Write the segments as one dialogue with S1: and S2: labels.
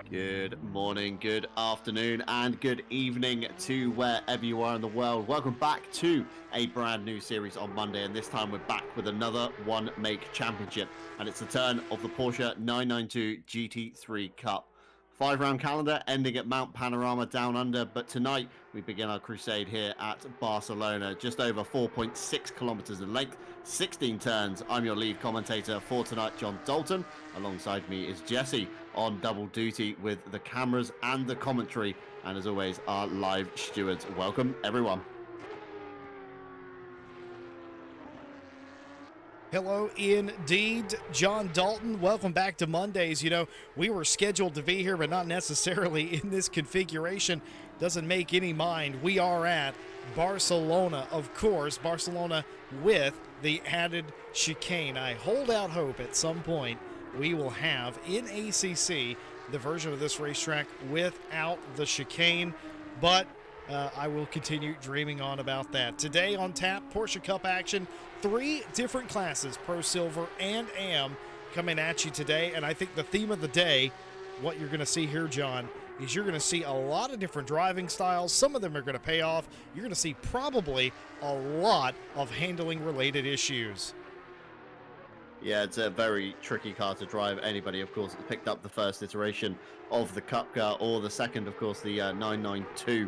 S1: Good morning, good afternoon, and good evening to wherever you are in the world. Welcome back to a brand new series on Monday, and this time we're back with another One Make Championship, and it's the turn of the Porsche 992 GT3 Cup. 5-round calendar ending at Mount Panorama down under, but tonight we begin our crusade here at Barcelona, just over 4.6 kilometers in length, 16 turns. I'm your lead commentator for tonight, John Dalton. Alongside me is Jesse on double duty with the cameras and the commentary, and as always, our live stewards. Welcome, everyone.
S2: Hello indeed, John Dalton. Welcome back to Mondays. You know, we were scheduled to be here, but not necessarily in this configuration. Doesn't make any mind. We are at Barcelona, of course. Barcelona with the added chicane. I hold out hope at some point we will have in ACC the version of this racetrack without the chicane, but I will continue dreaming on about that. Today on tap, Porsche Cup action. 3 different classes, Pro, Silver, and AM, coming at you today. And I think the theme of the day, what you're going to see here, John, is you're going to see a lot of different driving styles. Some of them are going to pay off. You're going to see probably a lot of handling-related issues.
S1: Yeah, it's a very tricky car to drive. Anybody, of course, has picked up the first iteration of the Cup car, or the second, of course, the 992,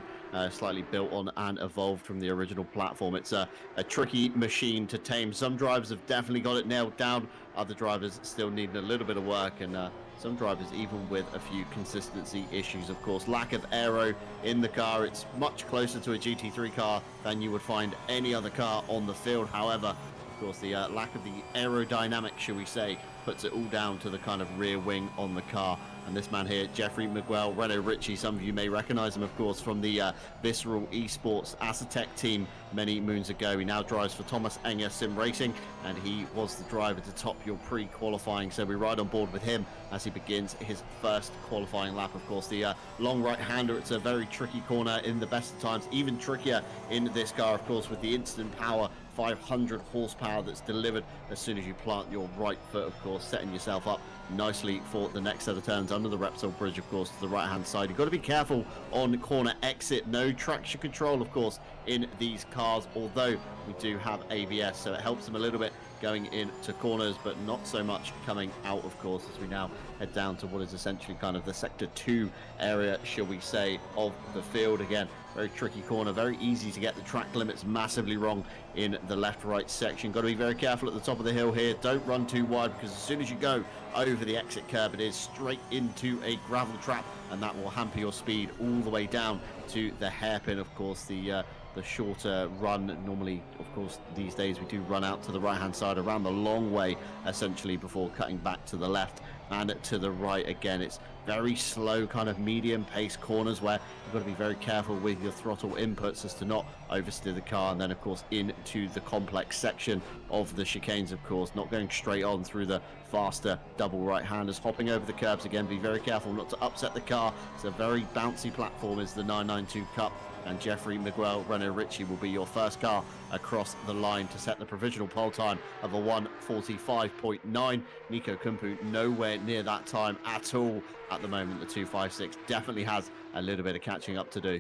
S1: slightly built on and evolved from the original platform. It's a tricky machine to tame. Some drivers have definitely got it nailed down. Other drivers still need a little bit of work, and some drivers even with a few consistency issues, of course. Lack of aero in the car. It's much closer to a GT3 car than you would find any other car on the field. However, of course, the lack of the aerodynamics, shall we say, puts it all down to the kind of rear wing on the car. And this man here, Jeffrey Miguel Renault Ritchie, some of you may recognize him, of course, from the Visceral Esports Acetec team many moons ago. He now drives for Thomas Enger Sim Racing, and he was the driver to top your pre-qualifying. So we ride on board with him as he begins his first qualifying lap. Of course, the long right-hander, it's a very tricky corner in the best of times, even trickier in this car, of course, with the instant power 500 horsepower that's delivered as soon as you plant your right foot, of course, setting yourself up nicely for the next set of turns under the Repsol Bridge, of course, to the right-hand side. You've got to be careful on corner exit. No traction control, of course, in these cars, although we do have ABS, so it helps them a little bit going into corners, but not so much coming out, of course, as we now head down to what is essentially kind of the Sector 2 area, shall we say, of the field. Again, very tricky corner, very easy to get the track limits massively wrong in the left-right section. Got to be very careful at the top of the hill here. Don't run too wide, because as soon as you go over the exit curb, it is straight into a gravel trap, and that will hamper your speed all the way down to the hairpin. Of course, the shorter run, normally, of course, these days we do run out to the right-hand side around the long way, essentially, before cutting back to the left and to the right. Again, it's very slow, kind of medium-paced corners where you've got to be very careful with your throttle inputs as to not oversteer the car. And then, of course, into the complex section of the chicanes, of course, not going straight on through the faster double right-handers, hopping over the curbs. Again, be very careful not to upset the car. It's a very bouncy platform, is the 992 Cup, and Jeffrey Miguel Renault Ritchie will be your first car across the line to set the provisional pole time of a 1:45.9. Nico Kumpu nowhere near that time at all at the moment. The 2:56 definitely has a little bit of catching up to do.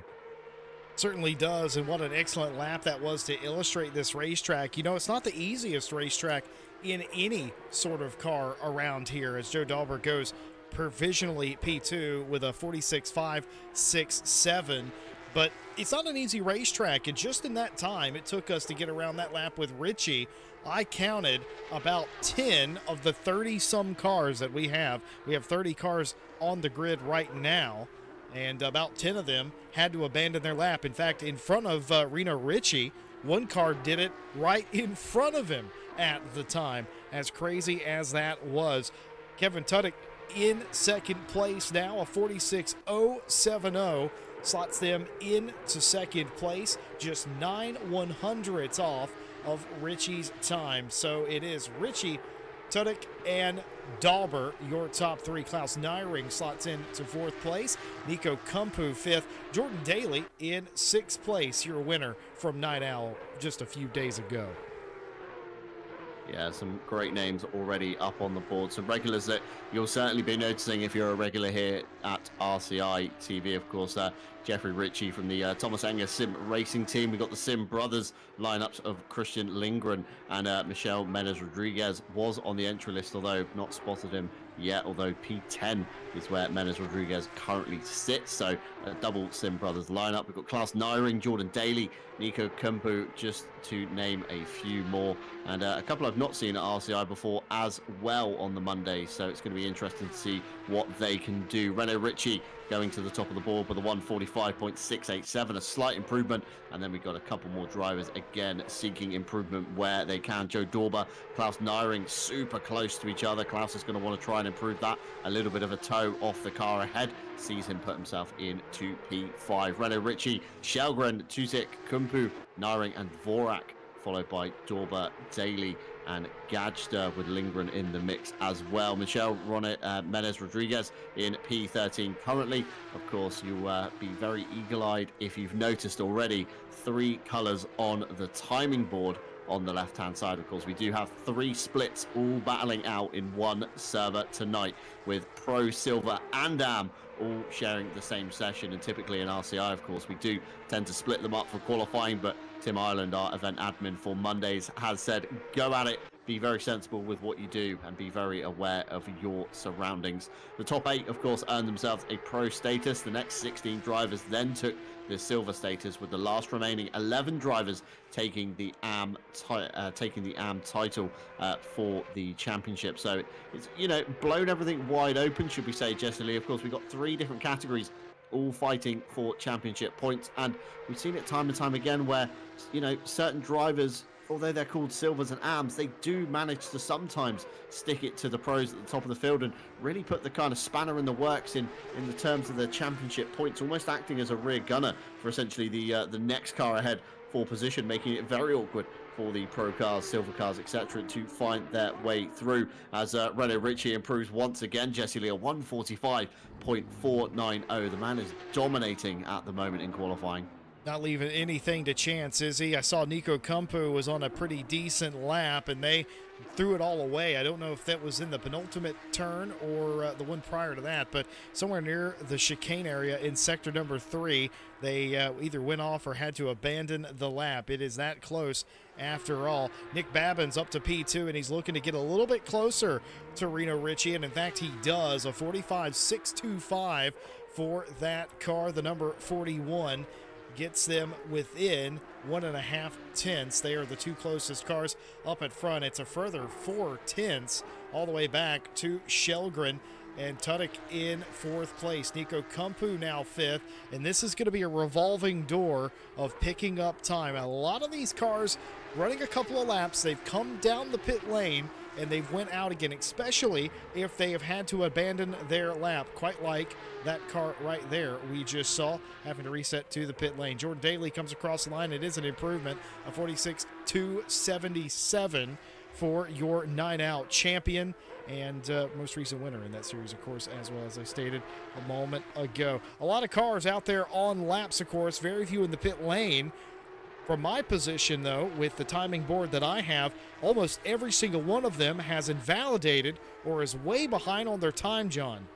S2: Certainly does, and what an excellent lap that was to illustrate this racetrack. You know, it's not the easiest racetrack in any sort of car around here, as Joe Dahlberg goes provisionally P2 with a 46.567. But it's not an easy racetrack, and just in that time it took us to get around that lap with Ritchie, I counted about 10 of the 30-some cars that we have. We have 30 cars on the grid right now, and about 10 of them had to abandon their lap. In fact, in front of Renault Ritchie, one car did it right in front of him at the time, as crazy as that was. Kevin Tuddick in second place now, a 46.070. Slots them into second place, just 9/100ths off of Ritchie's time. So it is Ritchie, Tuddick, and Dauber, your top three. Klaus Nyring slots into fourth place. Nico Kumpu fifth. Jordan Daly in sixth place, your winner from Night Owl just a few days ago.
S1: Yeah, some great names already up on the board. Some regulars that you'll certainly be noticing if you're a regular here at RCI TV. Of course, Jeffrey Ritchie from the Thomas Enger Sim Racing team. We got the Sim Brothers lineups of Christian Lindgren and Michelle Menez Rodriguez was on the entry list, although not spotted him yet. Although P10 is where Menez Rodriguez currently sits. So a double Sim Brothers lineup. We've got Klaus Nyring, Jordan Daly, Nico Kumpu, just to name a few more. And a couple I've not seen at RCI before as well on the Monday. So it's going to be interesting to see what they can do. Renault Ritchie going to the top of the board with a 145.687, a slight improvement. And then we've got a couple more drivers again seeking improvement where they can. Joe Dorber, Klaus Nyring, super close to each other. Klaus is going to want to try and improve that. A little bit of a toe off the car ahead. Sees him put himself into P5. Renault Ritchie, Shelgren, Tuzik, Kumpu, Nyring and Dvorak, followed by Dorber, Daly and Gajda, with Lindgren in the mix as well. Michelle Menez Rodriguez in P13 currently. Of course, you'll be very eagle-eyed if you've noticed already 3 colors on the timing board on the left-hand side. Of course, we do have 3 splits all battling out in one server tonight, with Pro, Silver and Am all sharing the same session. And typically in RCI, of course, we do tend to split them up for qualifying, but Tim Ireland, our event admin for Mondays, has said go at it, be very sensible with what you do and be very aware of your surroundings. The top 8, of course, earned themselves a pro status. The next 16 drivers then took the silver status, with the last remaining 11 drivers taking the AM title for the championship. So it's, you know, blown everything wide open, should we say, Jesse Lee. Of course, we've got 3 different categories all fighting for championship points, and we've seen it time and time again where, you know, certain drivers, although they're called silvers and AMs, they do manage to sometimes stick it to the pros at the top of the field and really put the kind of spanner in the works in the terms of the championship points, almost acting as a rear gunner for essentially the next car ahead for position, making it very awkward for the pro cars, silver cars, etc. to find their way through, as Renault Ritchie improves once again. Jesse Lee, 145.490. The man is dominating at the moment in qualifying.
S2: Not leaving anything to chance, is he? I saw Nico Kumpu was on a pretty decent lap, and they threw it all away. I don't know if that was in the penultimate turn or the one prior to that, but somewhere near the chicane area in sector number 3, they either went off or had to abandon the lap. It is that close after all. Nick Babin's up to P2, and he's looking to get a little bit closer to Renault Ritchie, and in fact he does. A 45.625 for that car, the number 41. Gets them within 1.5 tenths. They are the 2 closest cars up at front. It's a further 4 tenths all the way back to Shelgren and Tudek in 4th place. Nico Kumpu now 5th, and this is going to be a revolving door of picking up time. A lot of these cars running a couple of laps, they've come down the pit lane and they've went out again, especially if they have had to abandon their lap, quite like that car right there we just saw, having to reset to the pit lane. Jordan Daly comes across the line. It is an improvement, a 46.277 for your 9-out champion and most recent winner in that series, of course, as well as I stated a moment ago. A lot of cars out there on laps, of course, very few in the pit lane. From my position, though, with the timing board that I have, almost every single one of them has invalidated or is way behind on their time, John.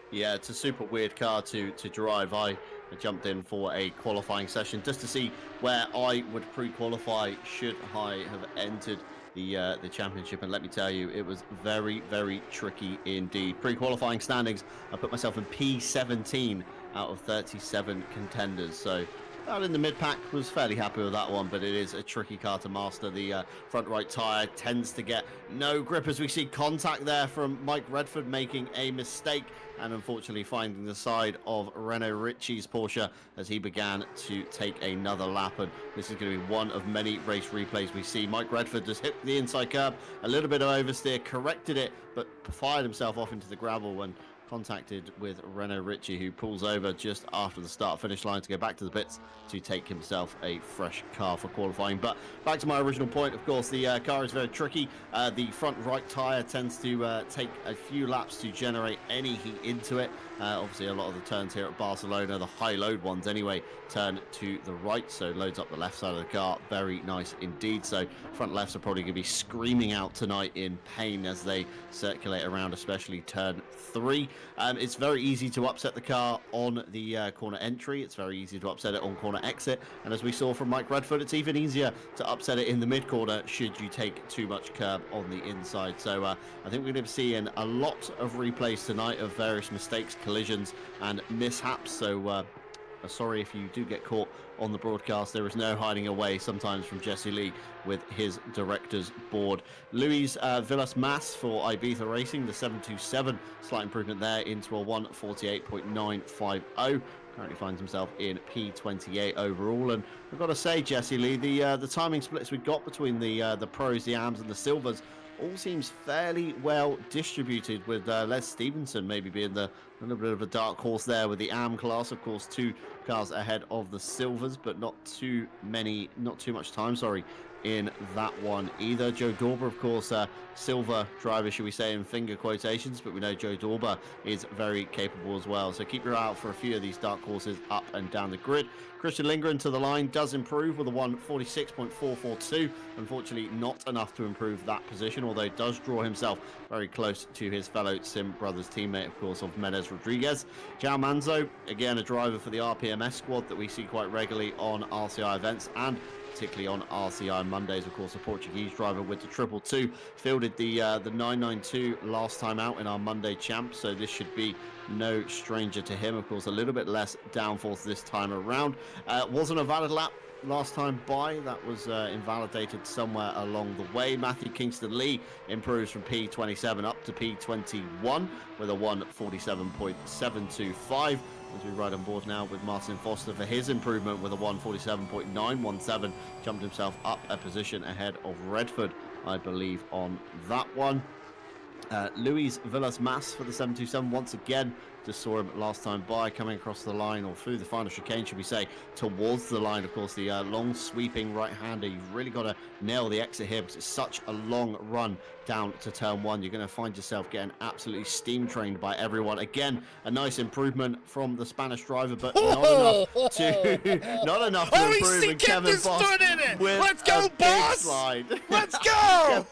S1: Yeah, it's a super weird car to drive. I jumped in for a qualifying session just to see where I would pre-qualify should I have entered the championship, and let me tell you, it was very, very tricky indeed. Pre-qualifying standings, I put myself in P17 out of 37 contenders, so out in the mid-pack, was fairly happy with that one, but it is a tricky car to master. The front right tyre tends to get no grip, as we see contact there from Mike Redford making a mistake and unfortunately finding the side of Renault Ritchie's Porsche as he began to take another lap. And this is going to be one of many race replays we see. Mike Redford just hit the inside curb, a little bit of oversteer, corrected it, but fired himself off into the gravel when contacted with Renault Ritchie, who pulls over just after the start-finish line to go back to the pits to take himself a fresh car for qualifying. But back to my original point, of course, the car is very tricky. The front right tyre tends to take a few laps to generate any heat into it, Obviously, a lot of the turns here at Barcelona, the high load ones anyway, turn to the right, so loads up the left side of the car. Very nice indeed. So front lefts are probably going to be screaming out tonight in pain as they circulate around, especially turn 3. It's very easy to upset the car on the corner entry. It's very easy to upset it on corner exit. And as we saw from Mike Redford, it's even easier to upset it in the mid corner should you take too much curb on the inside. So I think we're going to be seeing a lot of replays tonight of various mistakes, collisions and mishaps. So sorry if you do get caught on the broadcast. There is no hiding away sometimes from Jesse Lee with his director's board. Luis Villas-Mas for Ibiza Racing, the 727, slight improvement there into a 1:48.950. Currently finds himself in P28 overall, and I've got to say, Jesse Lee, the timing splits we got between the pros, the AMs, and the silvers all seems fairly well distributed, with Les Stevenson maybe being a little bit of a dark horse there with the AM class. Of course, 2 cars ahead of the silvers, but not too much time, in that one either. Joe Dorber, of course, silver driver, should we say, in finger quotations, but we know Joe Dorber is very capable as well. So keep your eye out for a few of these dark horses up and down the grid. Christian Lindgren to the line does improve with a 1:46.442. Unfortunately, not enough to improve that position, although does draw himself very close to his fellow Sim Brothers teammate, of course, of Menez Rodriguez. João Manzo, again, a driver for the RPMS squad that we see quite regularly on RCI events and particularly on RCI Mondays. Of course, a Portuguese driver with the 222, fielded the 992 last time out in our Monday champ, so this should be no stranger to him. Of course, a little bit less downforce this time around. Wasn't a valid lap last time by. That was invalidated somewhere along the way. Matthew Kingston Lee improves from P27 up to P21 with a 1:47.725. As we ride on board now with Martin Foster for his improvement with a 1:47.917. Jumped himself up a position ahead of Redford, I believe, on that one. Luis Villas-Mas for the 727 once again. Just saw him last time by, coming across the line, or through the final chicane, should we say, towards the line. Of course, the long sweeping right-hander. You've really got to nail the exit here because it's such a long run down to turn 1. You're going to find yourself getting absolutely steam trained by everyone. Again, a nice improvement from the Spanish driver, but not enough to improve.
S2: He kept his foot in it. Let's go, boss! Let's go!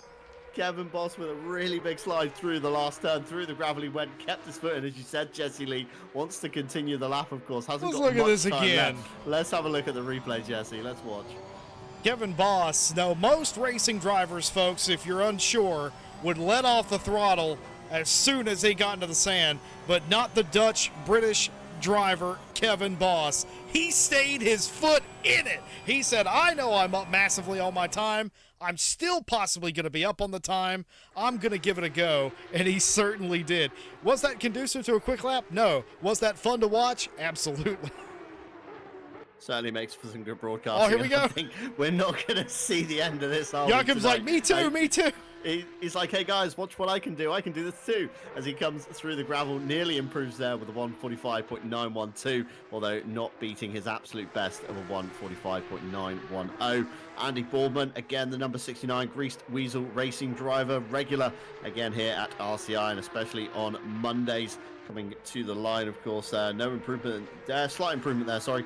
S1: Kevin Boss with a really big slide through the last turn, through the gravel he went, kept his foot in, as you said. Jesse Lee wants to continue the lap, of course. Hasn't got much time left. Let's have a look at the replay, Jesse. Let's watch.
S2: Kevin Boss. Now, most racing drivers, folks, if you're unsure, would let off the throttle as soon as they got into the sand, but not the Dutch-British driver, Kevin Boss. He stayed his foot in it. He said, I know I'm up massively on my time. I'm still possibly going to be up on the time. I'm going to give it a go. And he certainly did. Was that conducive to a quick lap? No. Was that fun to watch? Absolutely.
S1: Certainly makes for some good broadcasting.
S2: Oh, here we go.
S1: I think we're not going to see the end of this.
S2: Jakob's like, me too, me too.
S1: He's like, hey guys, watch what I can do. I can do this too. As he comes through the gravel, nearly improves there with a 1:45.912, although not beating his absolute best of a 1:45.910. Andy Boardman, again, the number 69 Greased Weasel Racing driver, regular again here at RCI, and especially on Mondays, coming to the line, of course. No improvement, slight improvement there, sorry,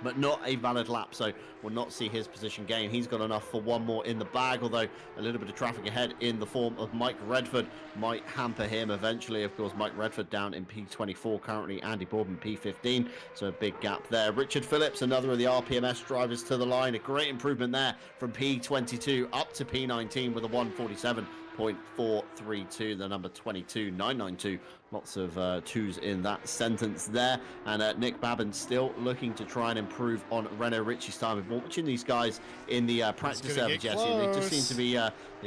S1: but not a valid lap, so we'll not see his position gain. He's got enough for one more in the bag, although a little bit of traffic ahead in the form of Mike Redford might hamper him eventually. Of course, Mike Redford down in P24 currently, Andy Boardman P15, so a big gap there. Richard Phillips, another of the RPMS drivers, to the line. A great improvement there from P22 up to P19 with a 1:47.432, the number 22.992. Lots of twos in that sentence there. And Nick Babin still looking to try and improve on Renault Ritchie's time. We've been watching these guys in the practice server, Jesse. They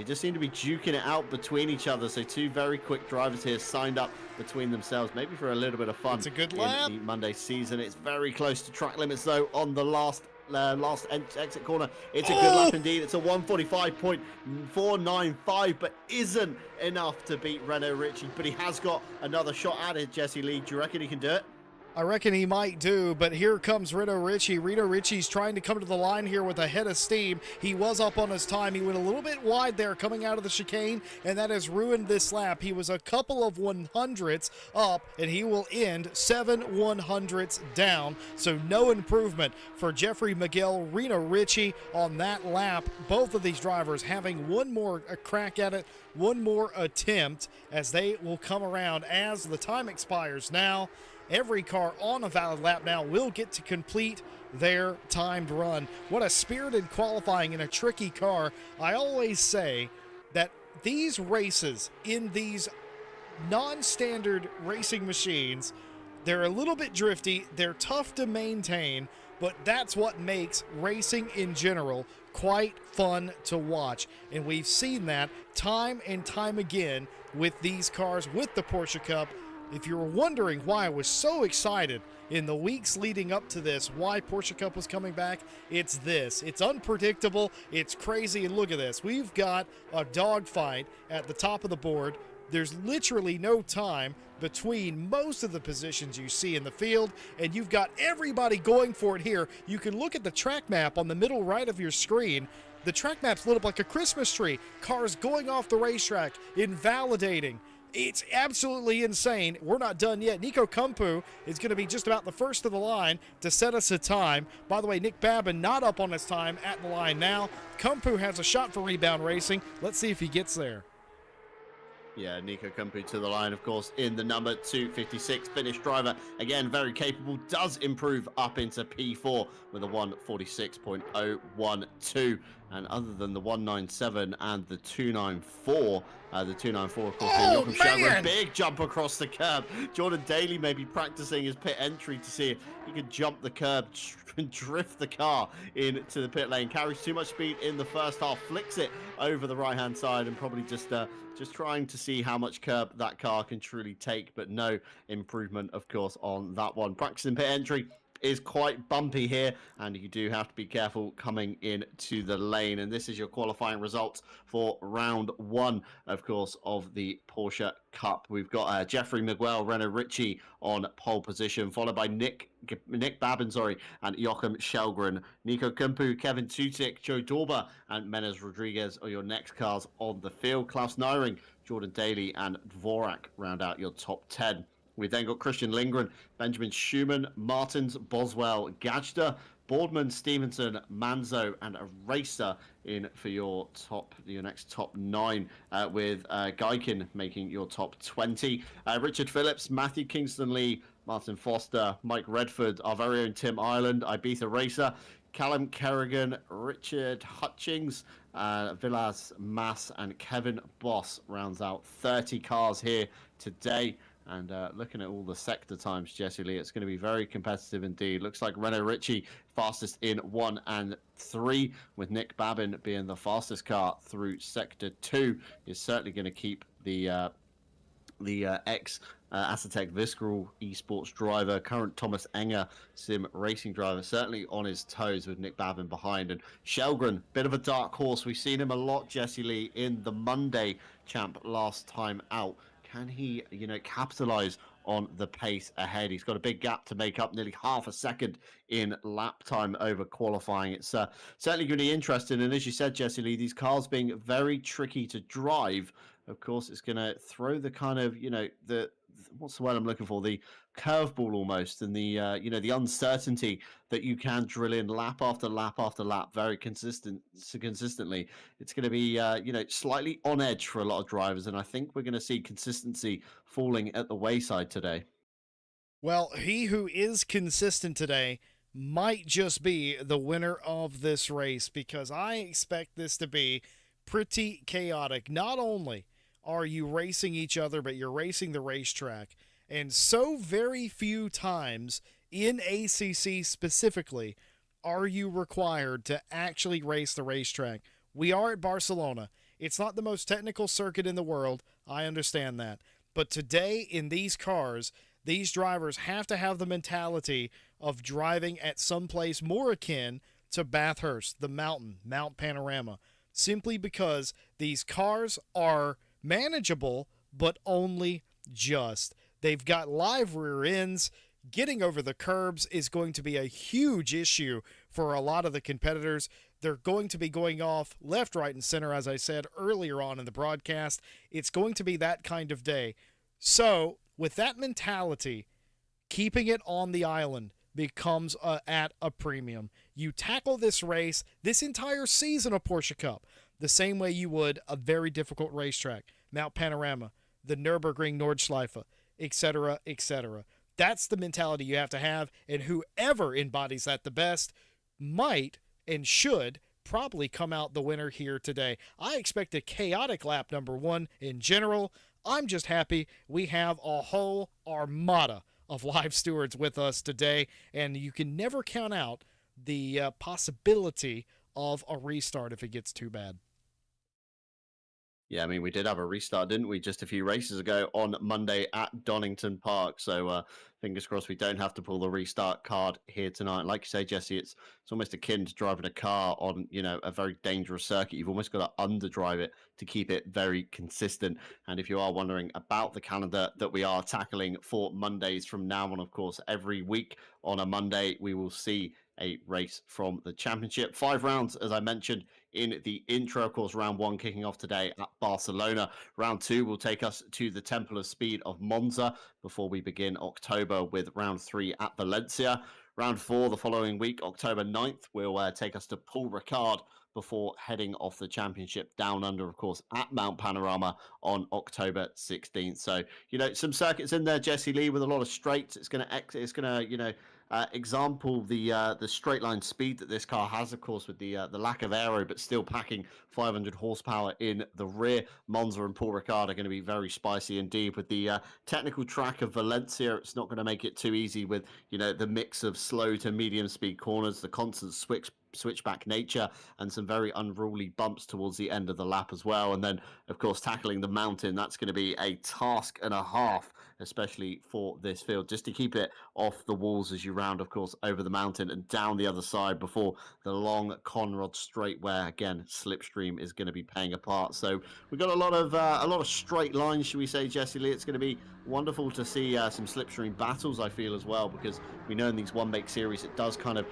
S1: just seem to be duking it out between each other. So 2 very quick drivers here signed up between themselves, maybe for a little bit of fun.
S2: It's a good lap
S1: in the Monday season. It's very close to track limits though on the last exit corner. It's a good lap indeed. It's a 1:45.495, but isn't enough to beat Renault Ritchie. But he has got another shot at it, Jesse Lee. Do you reckon he can do it?
S2: I reckon he might do, but here comes Reno Ritchie. Reno Ritchie's trying to come to the line here with a head of steam. He was up on his time. He went a little bit wide there coming out of the chicane, and that has ruined this lap. He was a couple of 100ths up, and he will end 7 100ths down. So no improvement for Jeffrey Miguel, Reno Ritchie on that lap. Both of these drivers having one more crack at it, one more attempt as they will come around as the time expires now. Every car on a valid lap now will get to complete their timed run. What a spirited qualifying in a tricky car. I always say that these races in these non-standard racing machines, they're a little bit drifty, they're tough to maintain, but that's what makes racing in general quite fun to watch. And we've seen that time and time again with these cars, with the Porsche Cup. If you were wondering why I was so excited in the weeks leading up to this, why Porsche Cup was coming back, it's this. It's unpredictable, it's crazy, and look at this. We've got a dogfight at the top of the board. There's literally no time between most of the positions you see in the field, and you've got everybody going for it here. You can look at the track map on the middle right of your screen. The track map's lit up like a Christmas tree. Cars going off the racetrack, invalidating. It's absolutely insane. We're not done yet. Nico Kumpu is going to be just about the first of the line to set us a time. By the way, Nick Babin not up on his time at the line now. Kumpu has a shot for rebound racing. Let's see if he gets there.
S1: Yeah, Nico Kumpu to the line, of course, in the number 256. Finnish driver, again, very capable, does improve up into P4 with a 146.012. And other than the 197 and the 294, of course, Joachim Schaber, big jump across the curb. Jordan Daly may be practicing his pit entry to see if he can jump the curb and drift the car into the pit lane. Carries too much speed in the first half, flicks it over the right-hand side, and probably just trying to see how much curb that car can truly take, but no improvement, of course, on that one. Practicing pit entry is quite bumpy here, and you do have to be careful coming into the lane. And this is your qualifying results for round one, of course, of the Porsche Cup. We've got Jeffrey Miguel, Reno Ritchie on pole position, followed by Nick Babin, and Joachim Shelgren. Nico Kumpu, Kevin Tutik, Joe Dorber, and Menez Rodriguez are your next cars on the field. Klaus Neuring, Jordan Daly, and Dvorak round out your top 10. We've then got Christian Lindgren, Benjamin Schumann, Martins, Boswell, Gajda, Boardman, Stevenson, Manzo, and a racer in for your next top 9, with Geikin making your top 20. Richard Phillips, Matthew Kingston Lee, Martin Foster, Mike Redford, our very own Tim Ireland, Ibiza racer, Callum Kerrigan, Richard Hutchings, Vilas Mass, and Kevin Boss rounds out 30 cars here today. And looking at all the sector times, Jesse Lee, it's going to be very competitive indeed. Looks like Reno Ritchie fastest in 1 and 3, with Nick Babin being the fastest car through sector 2. Is certainly going to keep the ex-Acetec Visceral esports driver, current Thomas Enger sim racing driver, certainly on his toes with Nick Babin behind. And Shelgren, bit of a dark horse. We've seen him a lot, Jesse Lee, in the Monday champ last time out. Can he, capitalize on the pace ahead? He's got a big gap to make up, nearly half a second in lap time over qualifying. It's certainly going to be interesting. And as you said, Jesse Lee, these cars being very tricky to drive, of course, it's going to throw the kind of, what's the word I'm looking for? The curveball almost, and the uncertainty that you can drill in lap after lap after lap very consistently. It's going to be slightly on edge for a lot of drivers, and I think we're going to see consistency falling at the wayside today.
S2: Well, he who is consistent today might just be the winner of this race, because I expect this to be pretty chaotic. Not only are you racing each other, but you're racing the racetrack. And so very few times in ACC specifically are you required to actually race the racetrack. We are at Barcelona. It's not the most technical circuit in the world. I understand that. But today in these cars, these drivers have to have the mentality of driving at some place more akin to Bathurst, the mountain, Mount Panorama, simply because these cars are manageable, but only just. They've got live rear ends. getting over the curbs is going to be a huge issue for a lot of the competitors. They're going to be going off left, right, and center, as I said earlier on in the broadcast. It's going to be that kind of day. So, with that mentality, keeping it on the island becomes at a premium. You tackle this race, this entire season of Porsche Cup, the same way you would a very difficult racetrack, Mount Panorama, the Nürburgring Nordschleife, etc., etc. That's the mentality you have to have, and whoever embodies that the best might and should probably come out the winner here today. I expect a chaotic lap number one in general. I'm just happy we have a whole armada of live stewards with us today, and you can never count out the possibility of a restart if it gets too bad.
S1: Yeah, I mean, we did have a restart, didn't we, just a few races ago on Monday at Donington Park. So fingers crossed we don't have to pull the restart card here tonight. Like you say, Jesse, it's almost akin to driving a car on, a very dangerous circuit. You've almost got to underdrive it to keep it very consistent. And if you are wondering about the calendar that we are tackling for Mondays from now on, of course, every week on a Monday, we will see a race from the championship. 5 rounds, as I mentioned in the intro. Of course, round 1 kicking off today at Barcelona. Round 2 will take us to the Temple of Speed of Monza before we begin October with round 3 at Valencia. Round 4 the following week, October 9th, will take us to Paul Ricard before heading off the championship down under, of course, at Mount Panorama on October 16th. So, some circuits in there, Jesse Lee, with a lot of straights. It's going to, example the straight line speed that this car has, of course, with the lack of aero, but still packing 500 horsepower in the rear. Monza and Paul Ricard are going to be very spicy indeed. With the technical track of Valencia, it's not going to make it too easy with the mix of slow to medium speed corners, the constant switchback nature, and some very unruly bumps towards the end of the lap as well. And then, of course, tackling the mountain, that's going to be a task and a half, especially for this field, just to keep it off the walls as you round, of course, over the mountain and down the other side before the long Conrod straight, where again slipstream is going to be playing a part. So we've got a lot of straight lines, should we say, Jesse Lee. It's going to be wonderful to see some slipstream battles, I feel, as well, because we know in these one make series it does kind of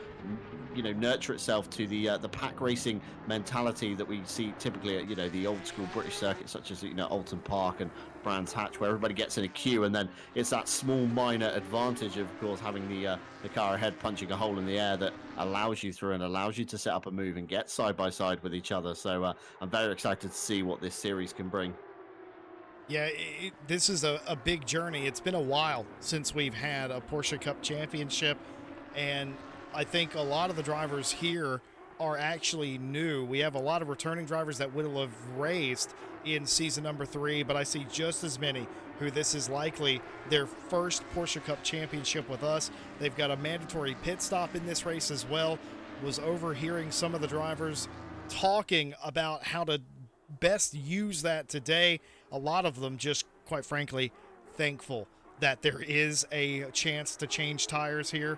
S1: nurture itself to the pack racing mentality that we see typically at the old school British circuits, such as Alton Park and Brands Hatch, where everybody gets in a queue, and then it's that small minor advantage of course having the car ahead punching a hole in the air that allows you through and allows you to set up a move and get side by side with each other. So I'm very excited to see what this series can bring.
S2: Yeah, this is a big journey. It's been a while since we've had a Porsche Cup Championship, and I think a lot of the drivers here are actually new. We have a lot of returning drivers that will have raced in season number 3, but I see just as many who this is likely their first Porsche Cup Championship with us. They've got a mandatory pit stop in this race as well. Was overhearing some of the drivers talking about how to best use that today. A lot of them just, quite frankly, thankful that there is a chance to change tires here.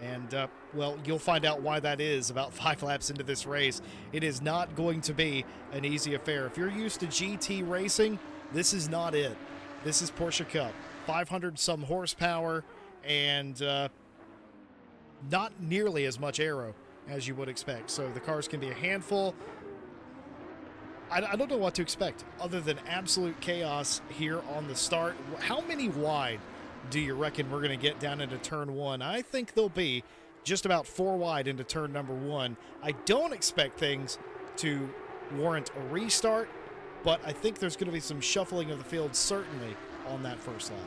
S2: And, well, you'll find out why that is about 5 laps into this race. It is not going to be an easy affair. If you're used to GT racing, this is not it. This is Porsche Cup. 500 some horsepower and not nearly as much aero as you would expect. So the cars can be a handful. I don't know what to expect other than absolute chaos here on the start. How many wide do you reckon we're going to get down into turn 1? I think they'll be just about 4 wide into turn number 1. I don't expect things to warrant a restart, but I think there's going to be some shuffling of the field certainly on that first lap.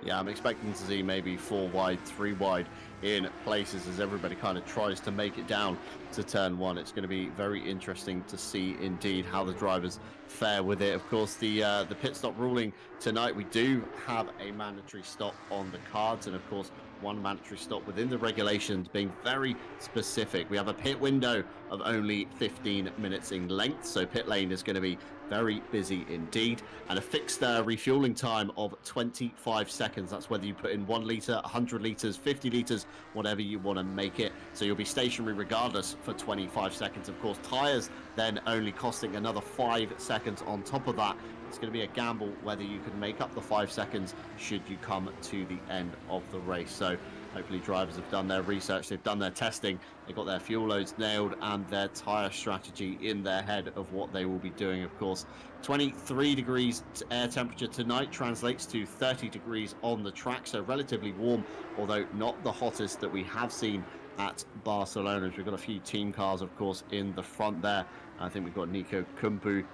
S1: Yeah, I'm expecting to see maybe 4 wide, 3 wide in places as everybody kind of tries to make it down to turn 1. It's going to be very interesting to see indeed how the drivers fare with it. Of course, the pit stop ruling tonight, we do have a mandatory stop on the cards, and of course one mandatory stop within the regulations being very specific. We have a pit window of only 15 minutes in length, so pit lane is going to be very busy indeed, and a fixed refueling time of 25 seconds. That's whether you put in 1 litre, 100 litres, 50 litres, whatever you want to make it. So you'll be stationary regardless for 25 seconds. Of course, tyres then only costing another 5 seconds on top of that, it's going to be a gamble whether you can make up the 5 seconds should you come to the end of the race. So hopefully drivers have done their research, they've done their testing, they've got their fuel loads nailed and their tyre strategy in their head of what they will be doing. Of course, 23 degrees air temperature tonight translates to 30 degrees on the track, so relatively warm, although not the hottest that we have seen at Barcelona. We've got a few team cars, of course, in the front there. I think we've got Nico Kumpu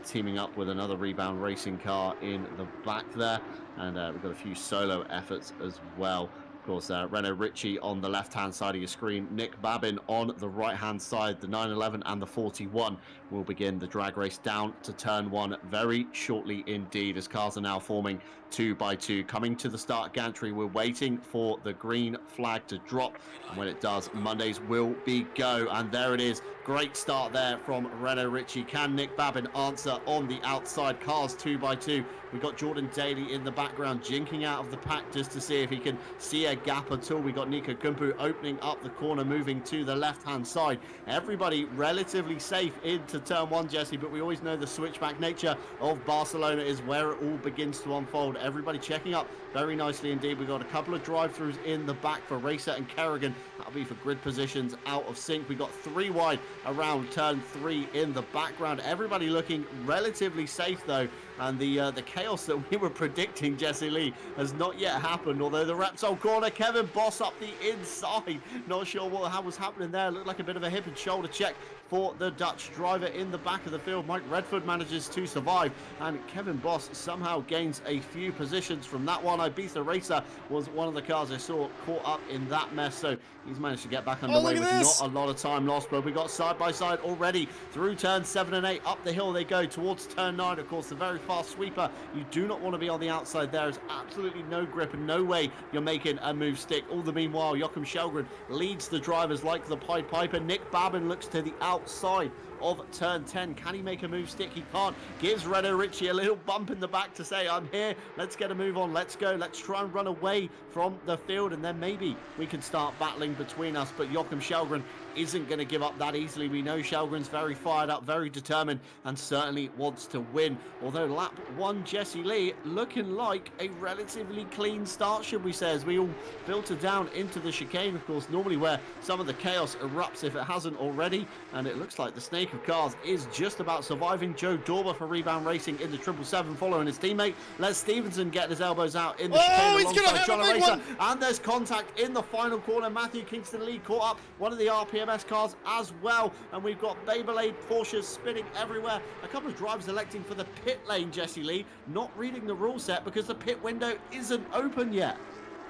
S1: teaming up with another Rebound Racing car in the back there, and we've got a few solo efforts as well. Of course, Renault Ritchie on the left-hand side of your screen, Nick Babin on the right-hand side. The 911 and the 41 will begin the drag race down to turn 1 very shortly indeed, as cars are now forming 2 by 2. Coming to the start gantry, we're waiting for the green flag to drop, and when it does, Mondays will be go. And there it is. Great start there from Renault Ritchie. Can Nick Babin answer on the outside? Cars 2 by 2. We've got Jordan Daly in the background, jinking out of the pack just to see if he can see a gap at all. We got Nico Kumpu opening up the corner, moving to the left-hand side. Everybody relatively safe into turn 1, Jesse, but we always know the switchback nature of Barcelona is where it all begins to unfold. Everybody checking up very nicely indeed. We've got a couple of drive-throughs in the back for Racer and Kerrigan. That'll be for grid positions out of sync. We've got 3 wide around turn 3 in the background. Everybody looking relatively safe though, and the chaos that we were predicting, Jesse Lee, has not yet happened. Although the Repsol corner, Kevin Boss up the inside. Not sure what was happening there. Looked like a bit of a hip and shoulder check for the Dutch driver in the back of the field. Mike Redford manages to survive, and Kevin Boss somehow gains a few positions from that one. Ibiza Racer was one of the cars I saw caught up in that mess, so he's managed to get back underway with not a lot of time lost. But we got side by side already through turns 7 and 8. Up the hill they go towards turn 9. Of course, the very fast sweeper. You do not want to be on the outside. There is absolutely no grip and no way you're making a move stick. All the meanwhile, Joachim Shelgren leads the drivers like the Pied Piper. Nick Babin looks to the outside of turn 10. Can he make a move stick? He can't. Gives Renault Ritchie a little bump in the back to say, I'm here, let's get a move on, let's go, let's try and run away from the field, and then maybe we can start battling between us. But Joachim Shelgren isn't going to give up that easily. We know Shelgren's very fired up, very determined, and certainly wants to win. Although lap 1, Jesse Lee, looking like a relatively clean start, should we say, as we all filter down into the chicane, of course, normally where some of the chaos erupts if it hasn't already. And it looks like the snake of cars is just about surviving. Joe Dorber for Rebound Racing in the 777, following his teammate. Les Stevenson getting his elbows out in the chicane
S2: he's gonna have a big one.
S1: And there's contact in the final corner. Matthew Kingston Lee caught up one of the RPMS cars as well, and we've got Beyblade Porsches spinning everywhere. A couple of drivers electing for the pit lane, Jesse Lee, not reading the rule set because the pit window isn't open yet.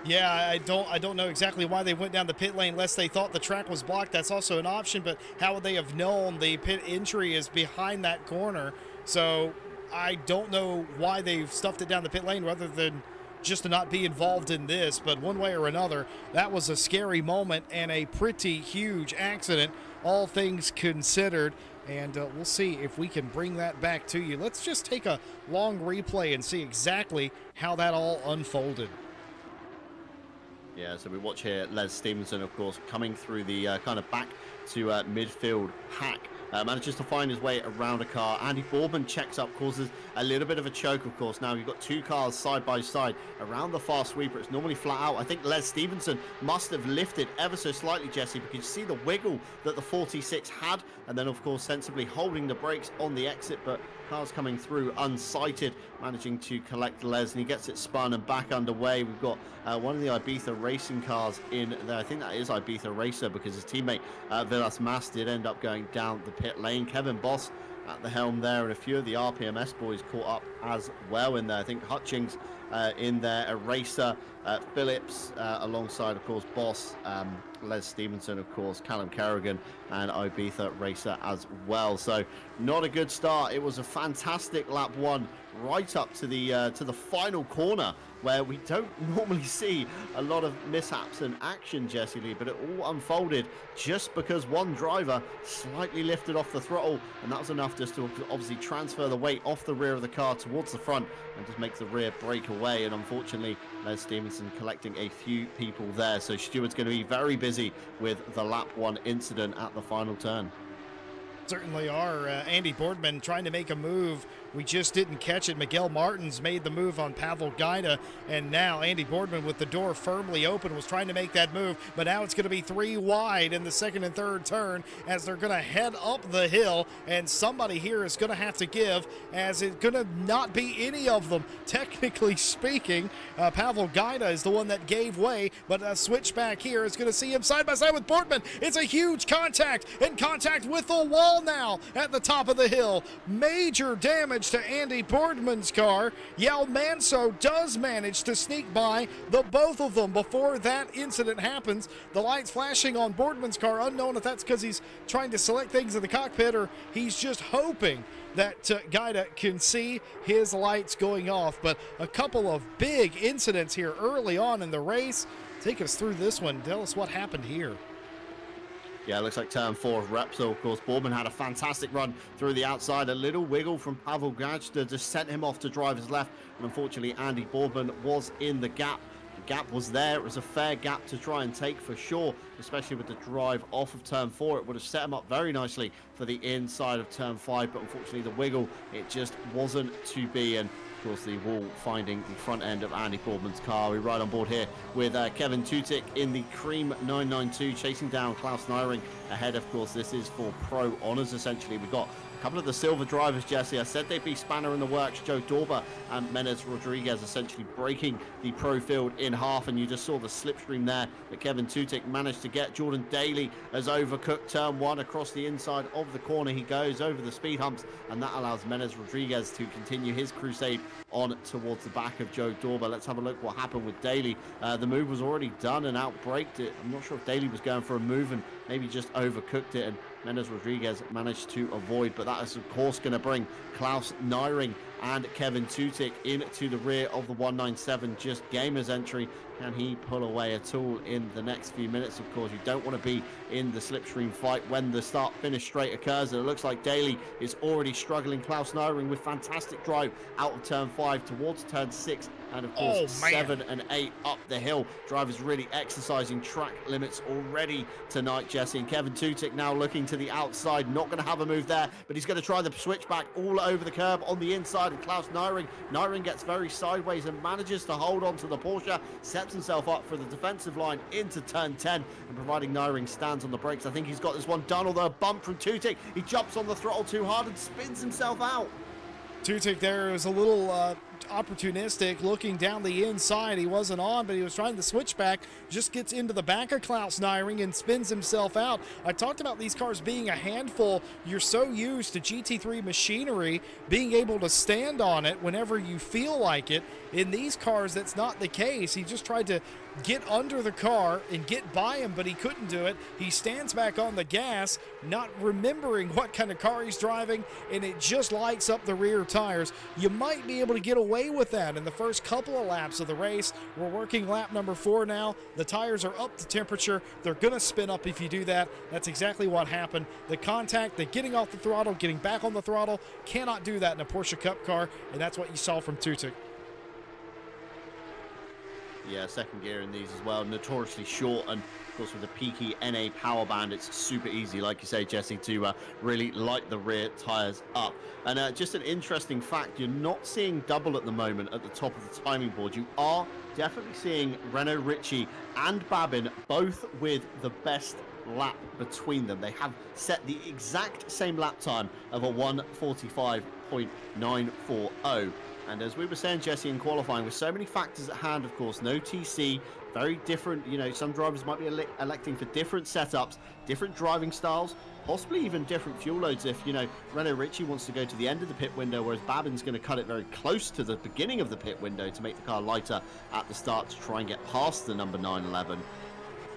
S2: Yeah, I don't know exactly why they went down the pit lane unless they thought the track was blocked. That's also an option, but how would they have known the pit entry is behind that corner? So I don't know why they've stuffed it down the pit lane rather than just to not be involved in this. But one way or another, that was a scary moment and a pretty huge accident, all things considered. And we'll see if we can bring that back to you. Let's just take a long replay and see exactly how that all unfolded.
S1: Yeah, so we watch here Les Stevenson, of course, coming through the kind of back to midfield hack. Manages to find his way around a car. Andy Boardman checks up, causes a little bit of a choke, of course. Now you've got 2 cars side by side around the fast sweeper. It's normally flat out. I think Les Stevenson must have lifted ever so slightly, Jesse, because you see the wiggle that the 46 had, and then of course sensibly holding the brakes on the exit, but cars coming through unsighted, managing to collect Les, and he gets it spun and back underway. We've got one of the Ibiza Racing cars in there. I think that is Ibiza Racer, because his teammate Vilas Mas did end up going down the pit lane. Kevin Boss at the helm there, and a few of the RPMS boys caught up as well in there. I think Hutchings in there, a Racer, Phillips alongside, of course, Boss, Les Stevenson, of course, Callum Kerrigan, and Ibiza Racer as well. So not a good start. It was a fantastic lap 1 right up to the final corner, where we don't normally see a lot of mishaps and action, Jesse Lee, but it all unfolded just because one driver slightly lifted off the throttle, and that was enough just to obviously transfer the weight off the rear of the car towards the front and just make the rear break away. And unfortunately, Les Stevenson collecting a few people there. So Stewart's going to be very busy with the lap 1 incident at the final turn.
S2: Certainly are. Andy Boardman trying to make a move We just didn't catch it. Miguel Martins made the move on Pavel Gaida, and now Andy Boardman with the door firmly open was trying to make that move, but now it's going to be 3 wide in the second and third turn as they're going to head up the hill, and somebody here is going to have to give, as it's going to not be any of them. Technically speaking, Pavel Gaida is the one that gave way, but a switchback here is going to see him side by side with Boardman. It's a huge contact, and contact with the wall now at the top of the hill. Major damage to Andy Boardman's car. Yao Manso does manage to sneak by the both of them before that incident happens. The lights flashing on Boardman's car, unknown if that's because he's trying to select things in the cockpit or he's just hoping that Gaida can see his lights going off. But a couple of big incidents here early on in the race. Take us through this one. Tell us what happened here.
S1: Yeah, it looks like turn 4 of Repsol. Of course, Boardman had a fantastic run through the outside. A little wiggle from Pavel Gaida just sent him off to driver's left. And unfortunately, Andy Boardman was in the gap. The gap was there. It was a fair gap to try and take for sure, especially with the drive off of turn 4. It would have set him up very nicely for the inside of turn 5. But unfortunately, the wiggle, it just wasn't to be. And of course, the wall finding the front end of Andy Boardman's car. We ride on board here with Kevin Tutik in the Cream 992, chasing down Klaus Nyring ahead. Of course, this is for pro honors, essentially. We've got a couple of the silver drivers, Jesse. I said they'd be spanner in the works. Joe Dorber and Menez Rodriguez essentially breaking the pro field in half, and you just saw the slipstream there that Kevin Tutik managed to get. Jordan Daly has overcooked turn 1 across the inside of the corner. He goes over the speed humps, and that allows Menez Rodriguez to continue his crusade on towards the back of Joe Dorber. Let's have a look what happened with Daly. The move was already done and outbraked it. I'm not sure if Daly was going for a move and maybe just overcooked it, and Menez Rodriguez managed to avoid, but that is of course going to bring Klaus Nyring and Kevin Tutik into the rear of the 197. Just Gamer's entry. Can he pull away at all in the next few minutes? Of course, you don't want to be in the slipstream fight when the start-finish straight occurs, and it looks like Daly is already struggling. Klaus Nyring with fantastic drive out of turn 5 towards turn 6, and of course 7 and 8 up the hill. Drivers really exercising track limits already tonight, Jesse. And Kevin Tutik now looking to the outside, not going to have a move there, but he's going to try the switchback all over the curb on the inside. And Klaus Nyring gets very sideways and manages to hold on to the Porsche, sets himself up for the defensive line into turn 10, and providing Nyring stands on the brakes, I think he's got this one done, although a bump from Tutik. He jumps on the throttle too hard and spins himself out.
S2: Tutik there was a little opportunistic, looking down the inside. He wasn't on, but he was trying to switch back, just gets into the back of Klaus Nyring and spins himself out. I talked about these cars being a handful. You're so used to GT3 machinery being able to stand on it whenever you feel like it. In these cars, that's not the case. He just tried to get under the car and get by him, but he couldn't do it. He stands back on the gas, not remembering what kind of car he's driving, and it just lights up the rear tires. You might be able to get away with that in the first couple of laps of the race. We're working lap number 4 now. The tires are up to temperature. They're going to spin up if you do that. That's exactly what happened. The contact, the getting off the throttle, getting back on the throttle, cannot do that in a Porsche Cup car, and that's what you saw from Tutik.
S1: Yeah, second gear in these as well, notoriously short, and of course with the peaky NA power band, it's super easy, like you say, Jesse, to really light the rear tires up. And just an interesting fact, you're not seeing double at the moment at the top of the timing board. You are definitely seeing Renault Ritchie and Babin both with the best lap between them. They have set the exact same lap time of a 1:45.940. And as we were saying, Jesse, in qualifying, with so many factors at hand, of course, no TC, very different, you know, some drivers might be electing for different setups, different driving styles, possibly even different fuel loads if, you know, Renault Ritchie wants to go to the end of the pit window, whereas Babin's going to cut it very close to the beginning of the pit window to make the car lighter at the start to try and get past the number 911.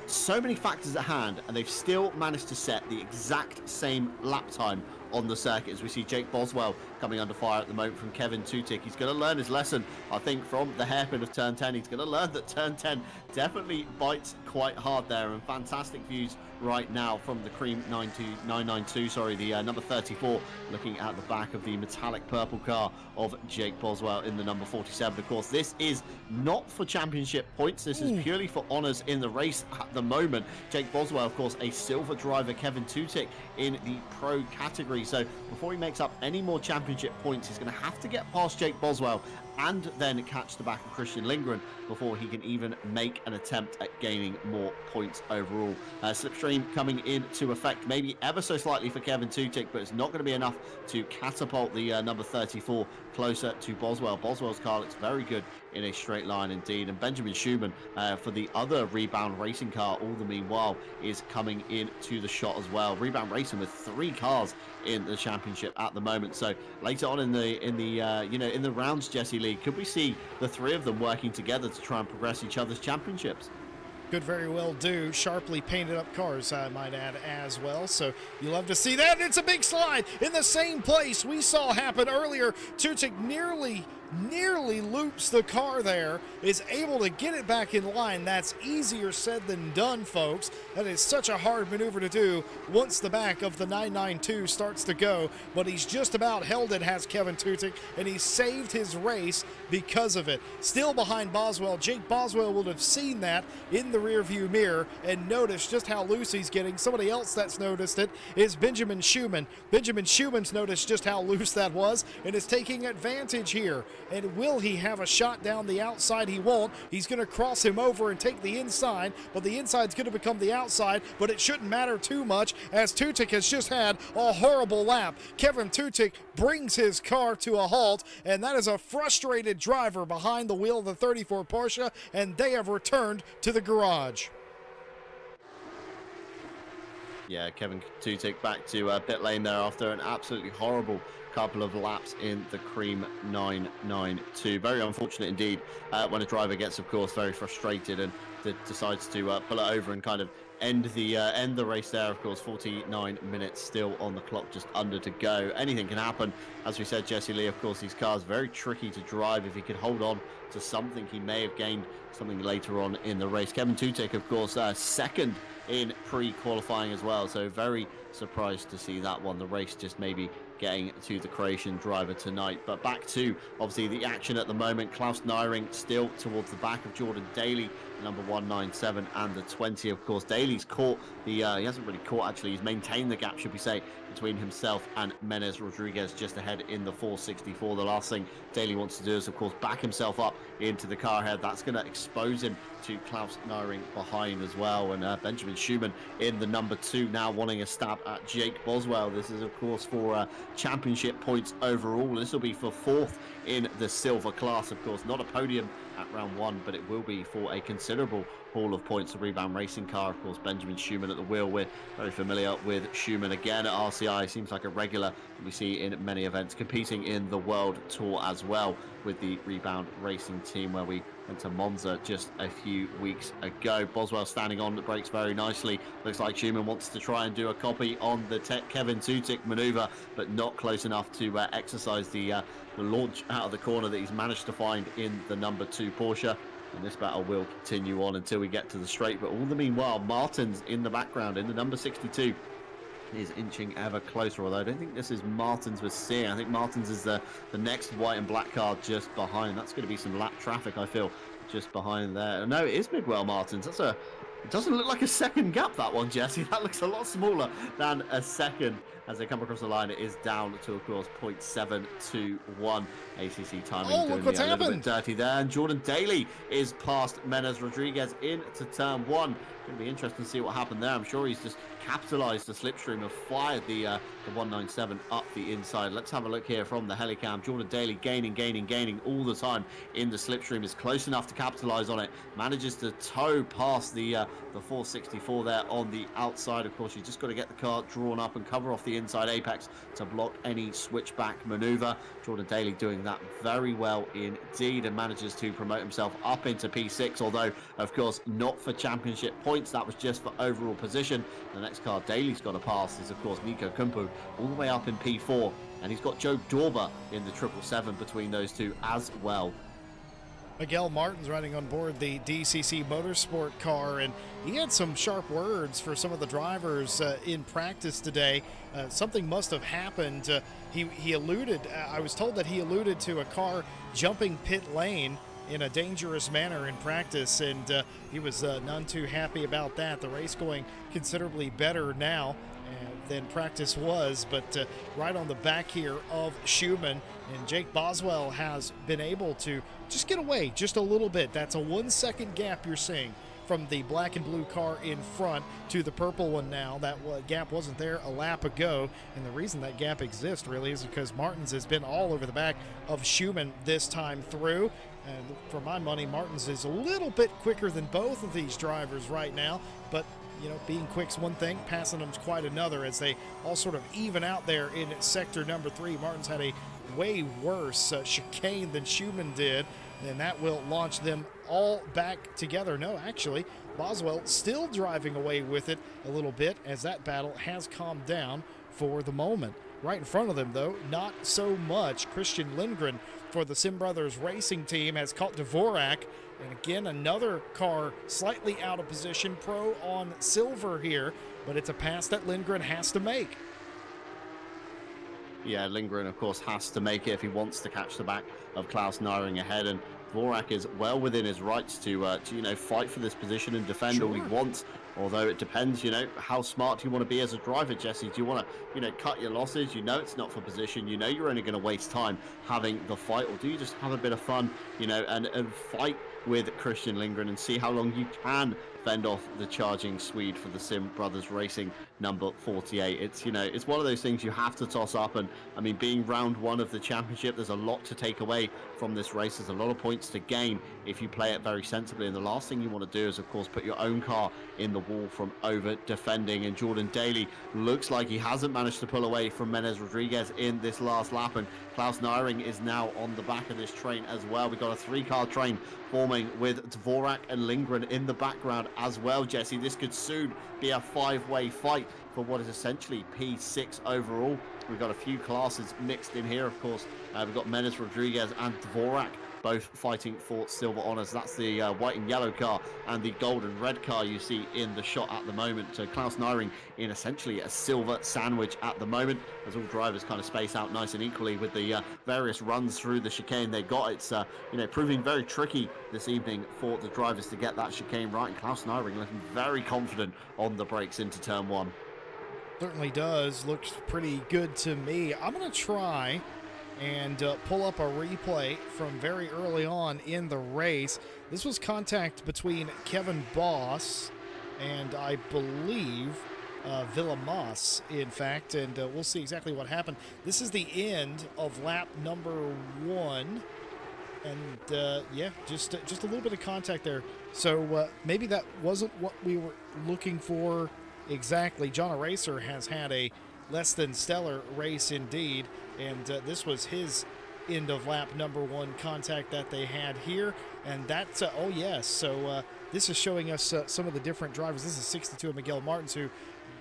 S1: So many factors at hand, and they've still managed to set the exact same lap time on the circuit, as we see Jake Boswell coming under fire at the moment from Kevin Tutik. He's going to learn his lesson, I think, from the hairpin of turn 10. He's going to learn that turn 10 definitely bites quite hard there, and fantastic views right now from the Cream 992, the number 34, looking at the back of the metallic purple car of Jake Boswell in the number 47. Of course, this is not for championship points. This is purely for honours in the race at the moment. Jake Boswell, of course, a silver driver. Kevin Tutik in the pro category. 3. So before he makes up any more championship points, he's going to have to get past Jake Boswell and then catch the back of Christian Lindgren before he can even make an attempt at gaining more points overall. Slipstream coming into effect maybe ever so slightly for Kevin Tutic, but it's not going to be enough to catapult the number 34 closer to Boswell. Boswell's car looks very good in a straight line indeed, and Benjamin Schumann for the other Rebound Racing car all the meanwhile is coming into the shot as well. Rebound Racing with 3 cars in the championship at the moment. So later on in the rounds, Jesse Lee, could we see the 3 of them working together to try and progress each other's championships?
S2: Could very well do. Sharply painted up cars, I might add, as well. So you love to see that. It's a big slide in the same place we saw happen earlier. Tutic nearly loops the car there, is able to get it back in line. That's easier said than done, folks. That is such a hard maneuver to do once the back of the 992 starts to go, but he's just about held it, has Kevin Tutic, and he saved his race because of it. Still behind Boswell. Jake Boswell would have seen that in the rearview mirror and noticed just how loose he's getting. Somebody else that's noticed it is Benjamin Schumann. Benjamin Schumann's noticed just how loose that was and is taking advantage here. And will he have a shot down the outside? He won't. He's going to cross him over and take the inside, but the inside's going to become the outside, but it shouldn't matter too much as Tutic has just had a horrible lap. Kevin Tutic brings his car to a halt, and that is a frustrated driver behind the wheel of the 34 Porsche, and they have returned to the garage.
S1: Yeah, Kevin Tutic back to pit lane there after an absolutely horrible couple of laps in the Cream 992. Very unfortunate indeed when a driver gets, of course, very frustrated and decides to pull it over and kind of end the race there. Of course, 49 minutes still on the clock, just under to go. Anything can happen. As we said, Jesse Lee, of course, these cars very tricky to drive. If he could hold on to something, he may have gained something later on in the race. Kevin Tutic, of course, second in pre-qualifying as well, so very surprised to see that one. The race just maybe getting to the Croatian driver tonight. But back to obviously the action at the moment. Klaus Nyring still towards the back of Jordan Daly, number 197 and the 20. Of course, Daly's caught he hasn't really caught, actually, he's maintained the gap, should we say, between himself and Menez Rodriguez just ahead in the 464. The last thing Daly wants to do is, of course, back himself up into the car ahead. That's going to expose him to Klaus Nyring behind as well. And Benjamin Schumann in the number 2 now wanting a stab at Jake Boswell. This is, of course, for championship points overall. This will be for 4th in the silver class, of course. Not a podium at round 1, but it will be for a considerable haul of points. The Rebound Racing car, of course, Benjamin Schumann at the wheel. We're very familiar with Schumann again at RCI. Seems like a regular we see in many events, competing in the World Tour as well with the Rebound Racing team, where we went to Monza just a few weeks ago. Boswell standing on the brakes very nicely. Looks like Schumann wants to try and do a copy on the Kevin Tutic maneuver, but not close enough to exercise the launch out of the corner that he's managed to find in the number 2 Porsche. And this battle will continue on until we get to the straight. But all the meanwhile, Martins in the background in the number 62 is inching ever closer, although I don't think this is Martins we're seeing. I think Martins is the next white and black car just behind. That's going to be some lap traffic, I feel, just behind there. No, it is Miguel Martins. It doesn't look like a second gap, that one, Jesse. That looks a lot smaller than a second. As they come across the line, it is down to, of course, 0.721. ACC timing doing me a little bit dirty there. And Jordan Daly is past Menez Rodriguez into turn 1. Going to be interesting to see what happened there. I'm sure he's just capitalized the slipstream and fired the 197 up the inside. Let's have a look here from the helicam. Jordan Daly gaining all the time in the slipstream. Is close enough to capitalize on it. Manages to tow past the 464 there on the outside. Of course, you just got to get the car drawn up and cover off the inside apex to block any switchback maneuver. Jordan Daly doing that very well indeed, and manages to promote himself up into P6, although of course not for championship points. That was just for overall position. The next car Daly's got to pass is, of course, Nico Kumpu, all the way up in P4, and he's got Joe Dorber in the 777 between those two as well.
S2: Miguel Martins riding on board the DCC Motorsport car, and he had some sharp words for some of the drivers in practice today. Something must have happened. He alluded, I was told that he alluded to a car jumping pit lane in a dangerous manner in practice, and he was none too happy about that. The race going considerably better now. than practice was, but right on the back here of Schumann. And Jake Boswell has been able to just get away just a little bit. That's a 1 second gap you're seeing from the black and blue car in front to the purple one now. That gap wasn't there a lap ago, and the reason that gap exists really is because Martins has been all over the back of Schumann this time through. And for my money, Martins is a little bit quicker than both of these drivers right now, but you know, being quick's one thing, passing them's quite another, as they all sort of even out there in sector number 3. Martins had a way worse chicane than Schumann did, and that will launch them all back together. No, actually, Boswell still driving away with it a little bit as that battle has calmed down for the moment. Right in front of them, though, not so much. Christian Lindgren for the Sim Brothers Racing Team has caught Dvorak. And again, another car slightly out of position, Pro on silver here, but it's a pass that Lindgren has to make.
S1: Yeah, Lindgren, of course, has to make it if he wants to catch the back of Klaus Naring ahead. And Dvorak is well within his rights to you know, fight for this position and defend all he wants. Although it depends, you know, how smart you want to be as a driver, Jesse. Do you want to, you know, cut your losses? You know it's not for position. You know you're only going to waste time having the fight. Or do you just have a bit of fun, you know, and fight with Christian Lindgren and see how long you can fend off the charging Swede for the Sim Brothers Racing number 48. It's, you know, it's one of those things you have to toss up. And I mean, being round 1 of the championship, there's a lot to take away from this race. There's a lot of points to gain if you play it very sensibly. And the last thing you want to do is, of course, put your own car in the wall from over defending. And Jordan Daly looks like he hasn't managed to pull away from Menez Rodriguez in this last lap. And Klaus Naring is now on the back of this train as well. We've got a 3-car train forming with Dvorak and Lindgren in the background as well, Jesse. This could soon be a 5-way fight for what is essentially P6 overall. We've got a few classes mixed in here, of course. We've got Menez Rodriguez and Dvorak both fighting for silver honors. That's the white and yellow car, and the gold and red car you see in the shot at the moment. So Klaus Naring in essentially a silver sandwich at the moment, as all drivers kind of space out nice and equally with the various runs through the chicane they got. It's you know, proving very tricky this evening for the drivers to get that chicane right, and Klaus Naring looking very confident on the brakes into turn 1.
S2: Certainly does. Looks pretty good to me. I'm going to try and pull up a replay from very early on in the race. This was contact between Kevin Boss and I believe Villamas, in fact, and we'll see exactly what happened. This is the end of lap number 1, and yeah, just a little bit of contact there. So maybe that wasn't what we were looking for exactly. John Eraser has had a less than stellar race indeed, and this was his end of lap number 1 contact that they had here. And that's oh yes, so this is showing us some of the different drivers. This is 62 of Miguel Martins, who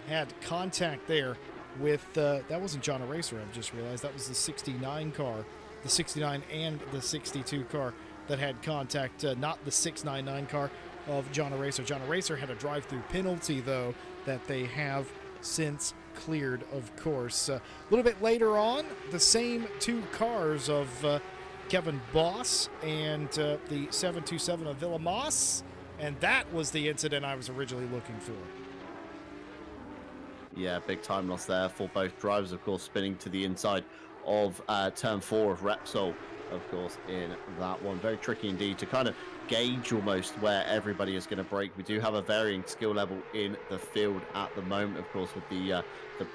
S2: had contact there with that wasn't John Eraser, I've just realized. That was the 69 car, the 69 and the 62 car that had contact, not the 699 car of John Eraser. John Eraser had a drive-through penalty, though, that they have since cleared, of course. A little bit later on, the same 2 cars of Kevin Boss and the 727 of Villamas, and that was the incident I was originally looking for.
S1: Yeah, big time loss there for both drivers, of course, spinning to the inside of turn 4 of Repsol, of course, in that one. Very tricky indeed to kind of gauge almost where everybody is going to break. We do have a varying skill level in the field at the moment, of course, with the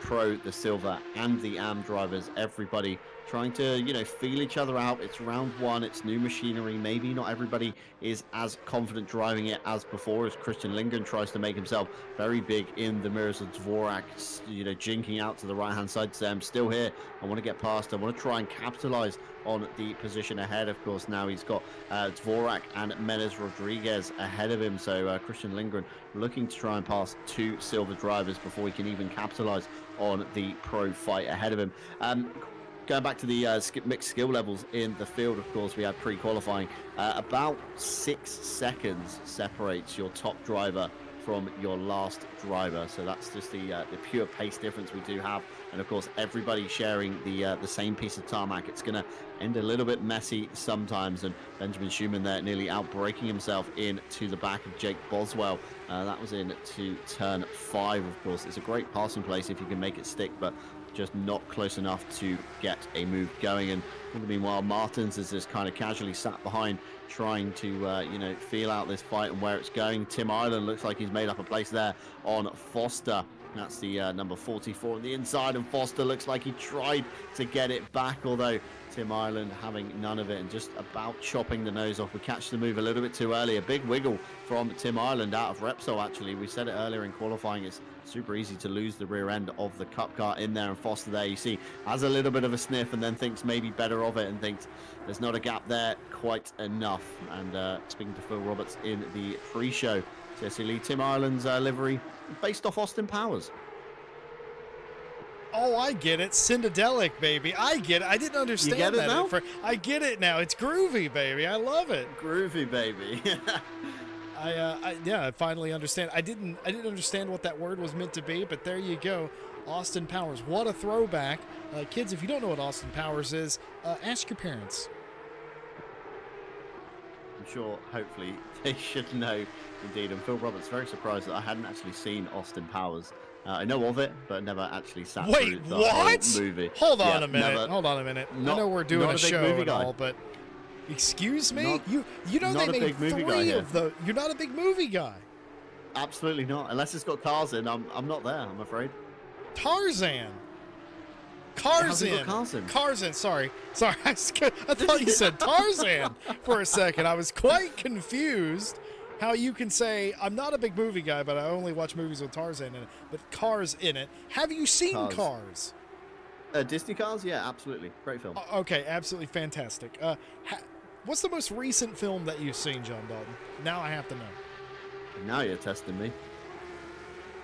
S1: Pro, the Silver, and the AM drivers. Everybody trying to, you know, feel each other out. It's round 1. It's new machinery. Maybe not everybody is as confident driving it as before, as Christian Lindgren tries to make himself very big in the mirrors of Dvorak, you know, jinking out to the right-hand side to say, I'm still here. I want to get past. I want to try and capitalize on the position ahead. Of course, now he's got Dvorak and Menez Rodriguez ahead of him. So Christian Lindgren looking to try and pass 2 silver drivers before he can even capitalize on the Pro fight ahead of him. Going back to the mixed skill levels in the field, of course, we had pre-qualifying. About 6 seconds separates your top driver from your last driver. So that's just the pure pace difference we do have. And of course, everybody sharing the same piece of tarmac. It's going to end a little bit messy sometimes. And Benjamin Schumann there nearly outbraking himself into the back of Jake Boswell. That was into turn 5, of course. It's a great passing place if you can make it stick, but just not close enough to get a move going. And meanwhile, Martins is just kind of casually sat behind, trying to feel out this fight and where it's going. Tim Ireland looks like he's made up a place there on Foster. That's the number 44 on the inside, and Foster looks like he tried to get it back, although Tim Ireland having none of it and just about chopping the nose off. We catch the move a little bit too early. A big wiggle from Tim Ireland out of Repsol, actually. We said it earlier in qualifying. It's super easy to lose the rear end of the Cup car in there, and Foster there, you see, has a little bit of a sniff and then thinks maybe better of it and thinks there's not a gap there quite enough. And speaking to Phil Roberts in the pre-show, Jesse Lee, Tim Ireland's livery based off Austin Powers.
S2: Oh, I get it. Syndedelic, baby. I get it. I didn't understand
S1: you get
S2: that.
S1: It now?
S2: I get it now. It's groovy, baby. I love it.
S1: Groovy, baby.
S2: I finally understand. I didn't understand what that word was meant to be, but there you go. Austin Powers. What a throwback. Kids, if you don't know what Austin Powers is, ask your parents.
S1: I'm sure, hopefully, they should know indeed. And Phil Roberts very surprised that I hadn't actually seen Austin Powers. I know of it, but never actually sat through the whole movie.
S2: Hold on a minute. I know we're doing a show and
S1: guy.
S2: all, but excuse me? You know
S1: not
S2: they
S1: a
S2: made
S1: big movie
S2: 3
S1: guy
S2: of those. You're not a big movie guy.
S1: Absolutely not. Unless it's got cars in, I'm not there, I'm afraid.
S2: Tarzan. Tarzan, sorry. I thought you said Tarzan for a second. I was quite confused how you can say, I'm not a big movie guy, but I only watch movies with Tarzan in it, but Cars in it. Have you seen Cars?
S1: Disney Cars? Yeah, absolutely. Great film.
S2: Okay, absolutely fantastic. What's the most recent film that you've seen, John Dalton? Now I have to know.
S1: Now you're testing me.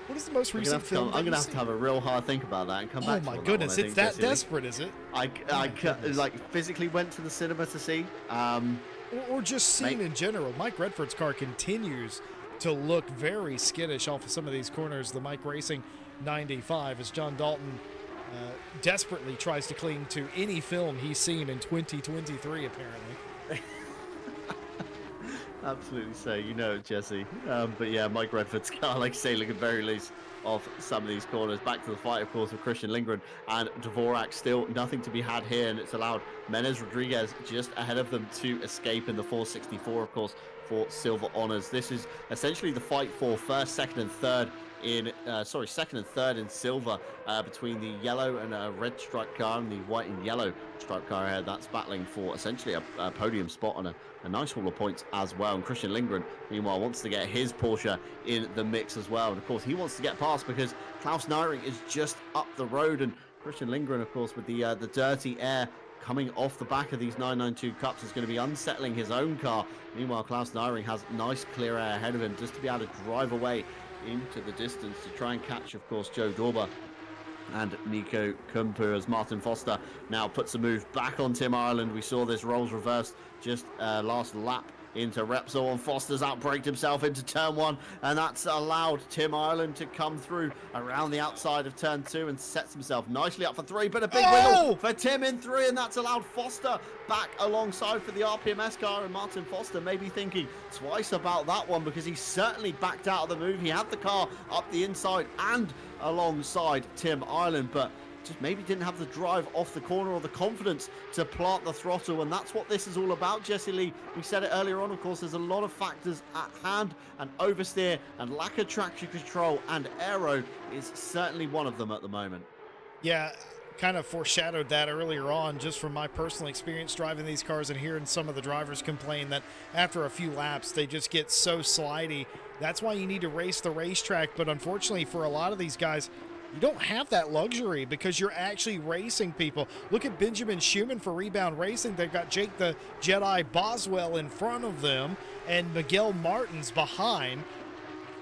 S2: What is the most recent film?
S1: I'm going to have to have a real hard think about that and come back to
S2: Oh my goodness, it's that desperate, is it?
S1: I physically went to the cinema to see.
S2: Or just seen in general. Mike Redford's car continues to look very skittish off of some of these corners. The Mike Racing 95 as John Dalton desperately tries to cling to any film he's seen in 2023, apparently.
S1: Absolutely so, you know it, Jesse. But yeah, Mike Redford's car, like I say, looking very loose off some of these corners. Back to the fight, of course, with Christian Lindgren and Dvorak. Still nothing to be had here, and it's allowed Menez Rodriguez just ahead of them to escape in the 464, of course, for silver honors. This is essentially the fight for first, second, and third in second and third in silver between the yellow and red striped car and the white and yellow striped car here. That's battling for essentially a podium spot on a nice haul of points as well. And Christian Lindgren, meanwhile, wants to get his Porsche in the mix as well. And of course, he wants to get past because Klaus Neiring is just up the road. And Christian Lindgren, of course, with the dirty air coming off the back of these 992 Cups, is going to be unsettling his own car. Meanwhile, Klaus Neiring has nice clear air ahead of him just to be able to drive away into the distance to try and catch, of course, Joe Dorber and Nico Kumpu as Martin Foster now puts a move back on Tim Ireland. We saw this roles reversed just last lap into Repsol, and Foster's outbraked himself into turn 1, and that's allowed Tim Ireland to come through around the outside of turn 2 and sets himself nicely up for 3, but a big wiggle for Tim in 3, and that's allowed Foster back alongside for the RPMS car. And Martin Foster may be thinking twice about that one because he certainly backed out of the move. He had the car up the inside and alongside Tim Ireland, but just maybe didn't have the drive off the corner or the confidence to plant the throttle. And that's what this is all about, Jesse Lee. We said it earlier on, of course, there's a lot of factors at hand, and oversteer and lack of traction control and aero is certainly one of them at the moment.
S2: Yeah, kind of foreshadowed that earlier on just from my personal experience driving these cars and hearing some of the drivers complain that after a few laps they just get so slidey. That's why you need to race the racetrack, but unfortunately for a lot of these guys, you don't have that luxury because you're actually racing people. Look at Benjamin Schumann for Rebound Racing. They've got Jake the Jedi Boswell in front of them and Miguel Martins behind.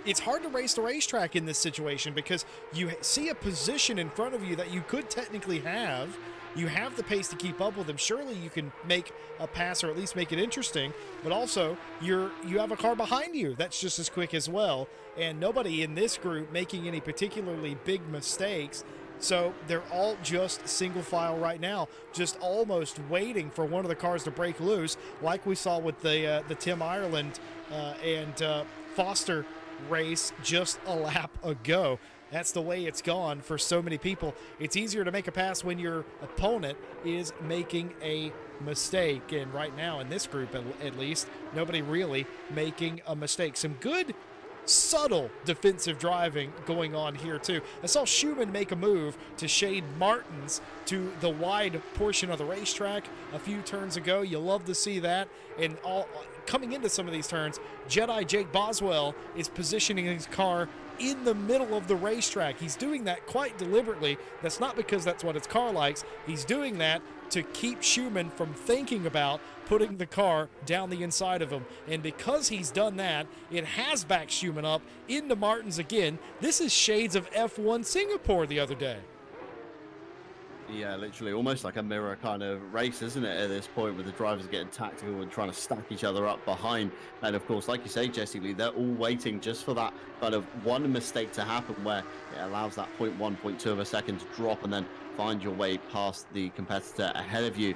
S2: it's hard to race the racetrack in this situation because you see a position in front of you that you could technically have. You have the pace to keep up with them. Surely you can make a pass or at least make it interesting, but also you have a car behind you that's just as quick as well, and nobody in this group making any particularly big mistakes. So they're all just single file right now, just almost waiting for one of the cars to break loose, like we saw with the Tim Ireland and Foster race just a lap ago. That's the way it's gone for so many people. It's easier to make a pass when your opponent is making a mistake. And right now in this group, at least, nobody really making a mistake. Some good, subtle defensive driving going on here too. I saw Schumann make a move to shade Martins to the wide portion of the racetrack a few turns ago. You love to see that. And coming into some of these turns, Jedi Jake Boswell is positioning his car in the middle of the racetrack. He's doing that quite deliberately. That's not because that's what his car likes. He's doing that to keep Schumann from thinking about putting the car down the inside of him. And because he's done that, it has backed Schumann up into Martins again. This is shades of F1 Singapore the other day.
S1: Yeah, literally almost like a mirror kind of race, isn't it, at this point, with the drivers getting tactical and trying to stack each other up behind. And of course, like you say, Jesse Lee, they're all waiting just for that kind of one mistake to happen where it allows that 0.1, 0.2 of a second to drop and then find your way past the competitor ahead of you.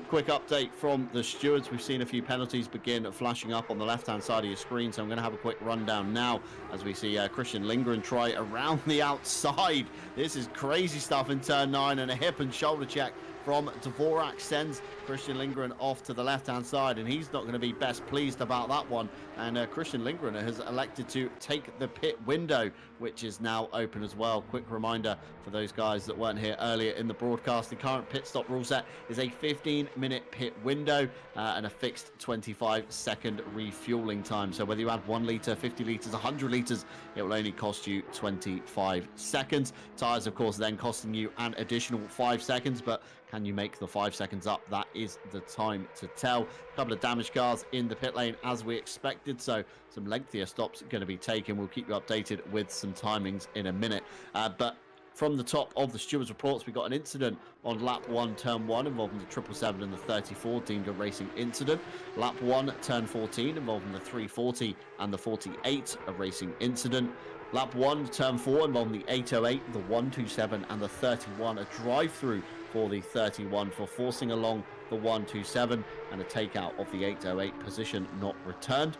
S1: Quick update from the stewards. We've seen a few penalties begin flashing up on the left-hand side of your screen, so I'm going to have a quick rundown now as we see Christian Lindgren try around the outside. This is crazy stuff in turn 9, and a hip and shoulder check from Dvorak sends Christian Lindgren off to the left-hand side, and he's not going to be best pleased about that one. And Christian Lindgren has elected to take the pit window, which is now open as well. Quick reminder for those guys that weren't here earlier in the broadcast, the current pit stop rule set is a 15-minute pit window and a fixed 25-second refueling time. So whether you add 1 litre, 50 litres, 100 litres, it will only cost you 25 seconds. Tyres, of course, then costing you an additional 5 seconds, but can you make the 5 seconds up? That is the time to tell. A couple of damaged cars in the pit lane as we expected, so some lengthier stops going to be taken. We'll keep you updated with some timings in a minute. But from the top of the stewards' reports, we got an incident on lap 1, turn 1, involving the 777 and the 34, deemed a racing incident. Lap 1, turn 14, involving the 340 and the 48, a racing incident. Lap 1, turn 4, involving the 808, the 127 and the 31, a drive-through for the 31 for forcing along the 127 and a takeout of the 808, position not returned.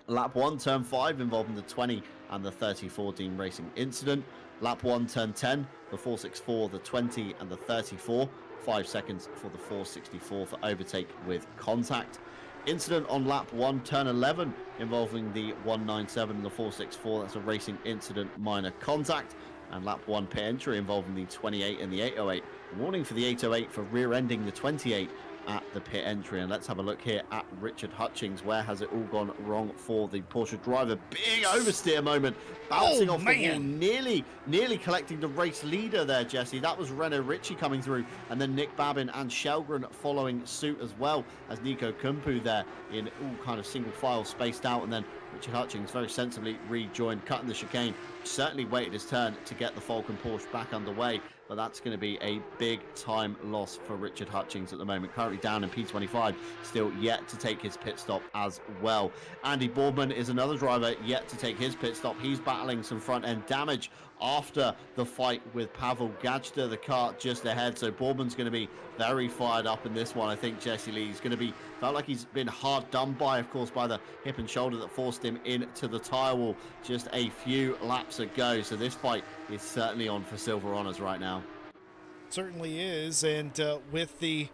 S1: Lap 1, turn 5, involving the 20 and the 34 deemed racing incident. Lap 1, turn 10, the 464, the 20 and the 34, 5 seconds for the 464 for overtake with contact. Incident on lap 1, turn 11, involving the 197 and the 464. That's a racing incident, minor contact. And lap 1 pit entry involving the 28 and the 808. Warning for the 808 for rear-ending the 28 at the pit entry. And let's have a look here at Richard Hutchings. Where has it all gone wrong for the Porsche driver? Big oversteer moment, bouncing off the wall, nearly collecting the race leader there, Jesse. That was Renault Ritchie coming through, and then Nick Babin and Shelgren following suit, as well as Nico Kumpu there in all kind of single file spaced out, and then Richard Hutchings very sensibly rejoined, cutting the chicane. Certainly waited his turn to get the Falcon Porsche back underway, but that's going to be a big time loss for Richard Hutchings at the moment. Currently down in P25, still yet to take his pit stop as well. Andy Boardman is another driver yet to take his pit stop. He's battling some front end damage after the fight with Pavel Gajda, the car just ahead. So Boardman's going to be very fired up in this one. I think Jesse Lee is going to felt like he's been hard done by, of course, by the hip and shoulder that forced him into the tyre wall just a few laps ago. So this fight is certainly on for silver honours right now.
S2: Certainly is, and with the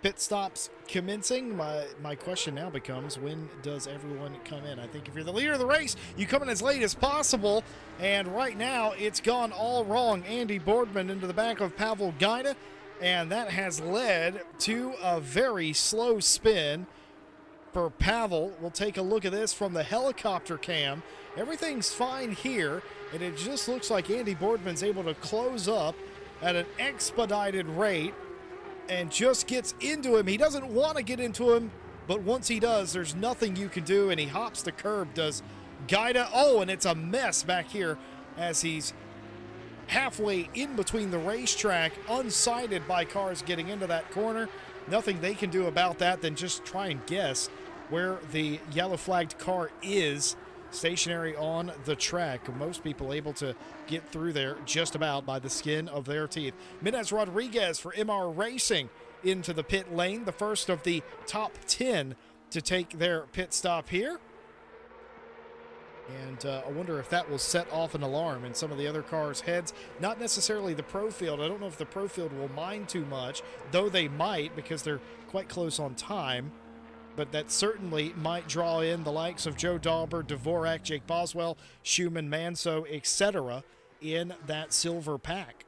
S2: pit stops commencing, my question now becomes, when does everyone come in? I think if you're the leader of the race, you come in as late as possible, and right now it's gone all wrong. Andy Boardman into the back of Pavel Gajda, and that has led to a very slow spin for Pavel. We'll take a look at this from the helicopter cam. Everything's fine here, and it just looks like Andy Boardman's able to close up at an expedited rate and just gets into him. He doesn't want to get into him, but once he does, there's nothing you can do, and he hops the curb, does Guida. Oh, and it's a mess back here as he's halfway in between the racetrack, unsighted by cars getting into that corner. Nothing they can do about that than just try and guess where the yellow flagged car is stationary on the track. Most people able to get through there just about by the skin of their teeth. Minez Rodriguez for MR Racing into the pit lane, the first of the top 10 to take their pit stop here. And I wonder if that will set off an alarm in some of the other cars' heads. Not necessarily the pro field. I don't know if the pro field will mind too much, though they might because they're quite close on time. But that certainly might draw in the likes of Joe Dauber, Dvorak, Jake Boswell, Schumann, Manso, etc. in that silver pack.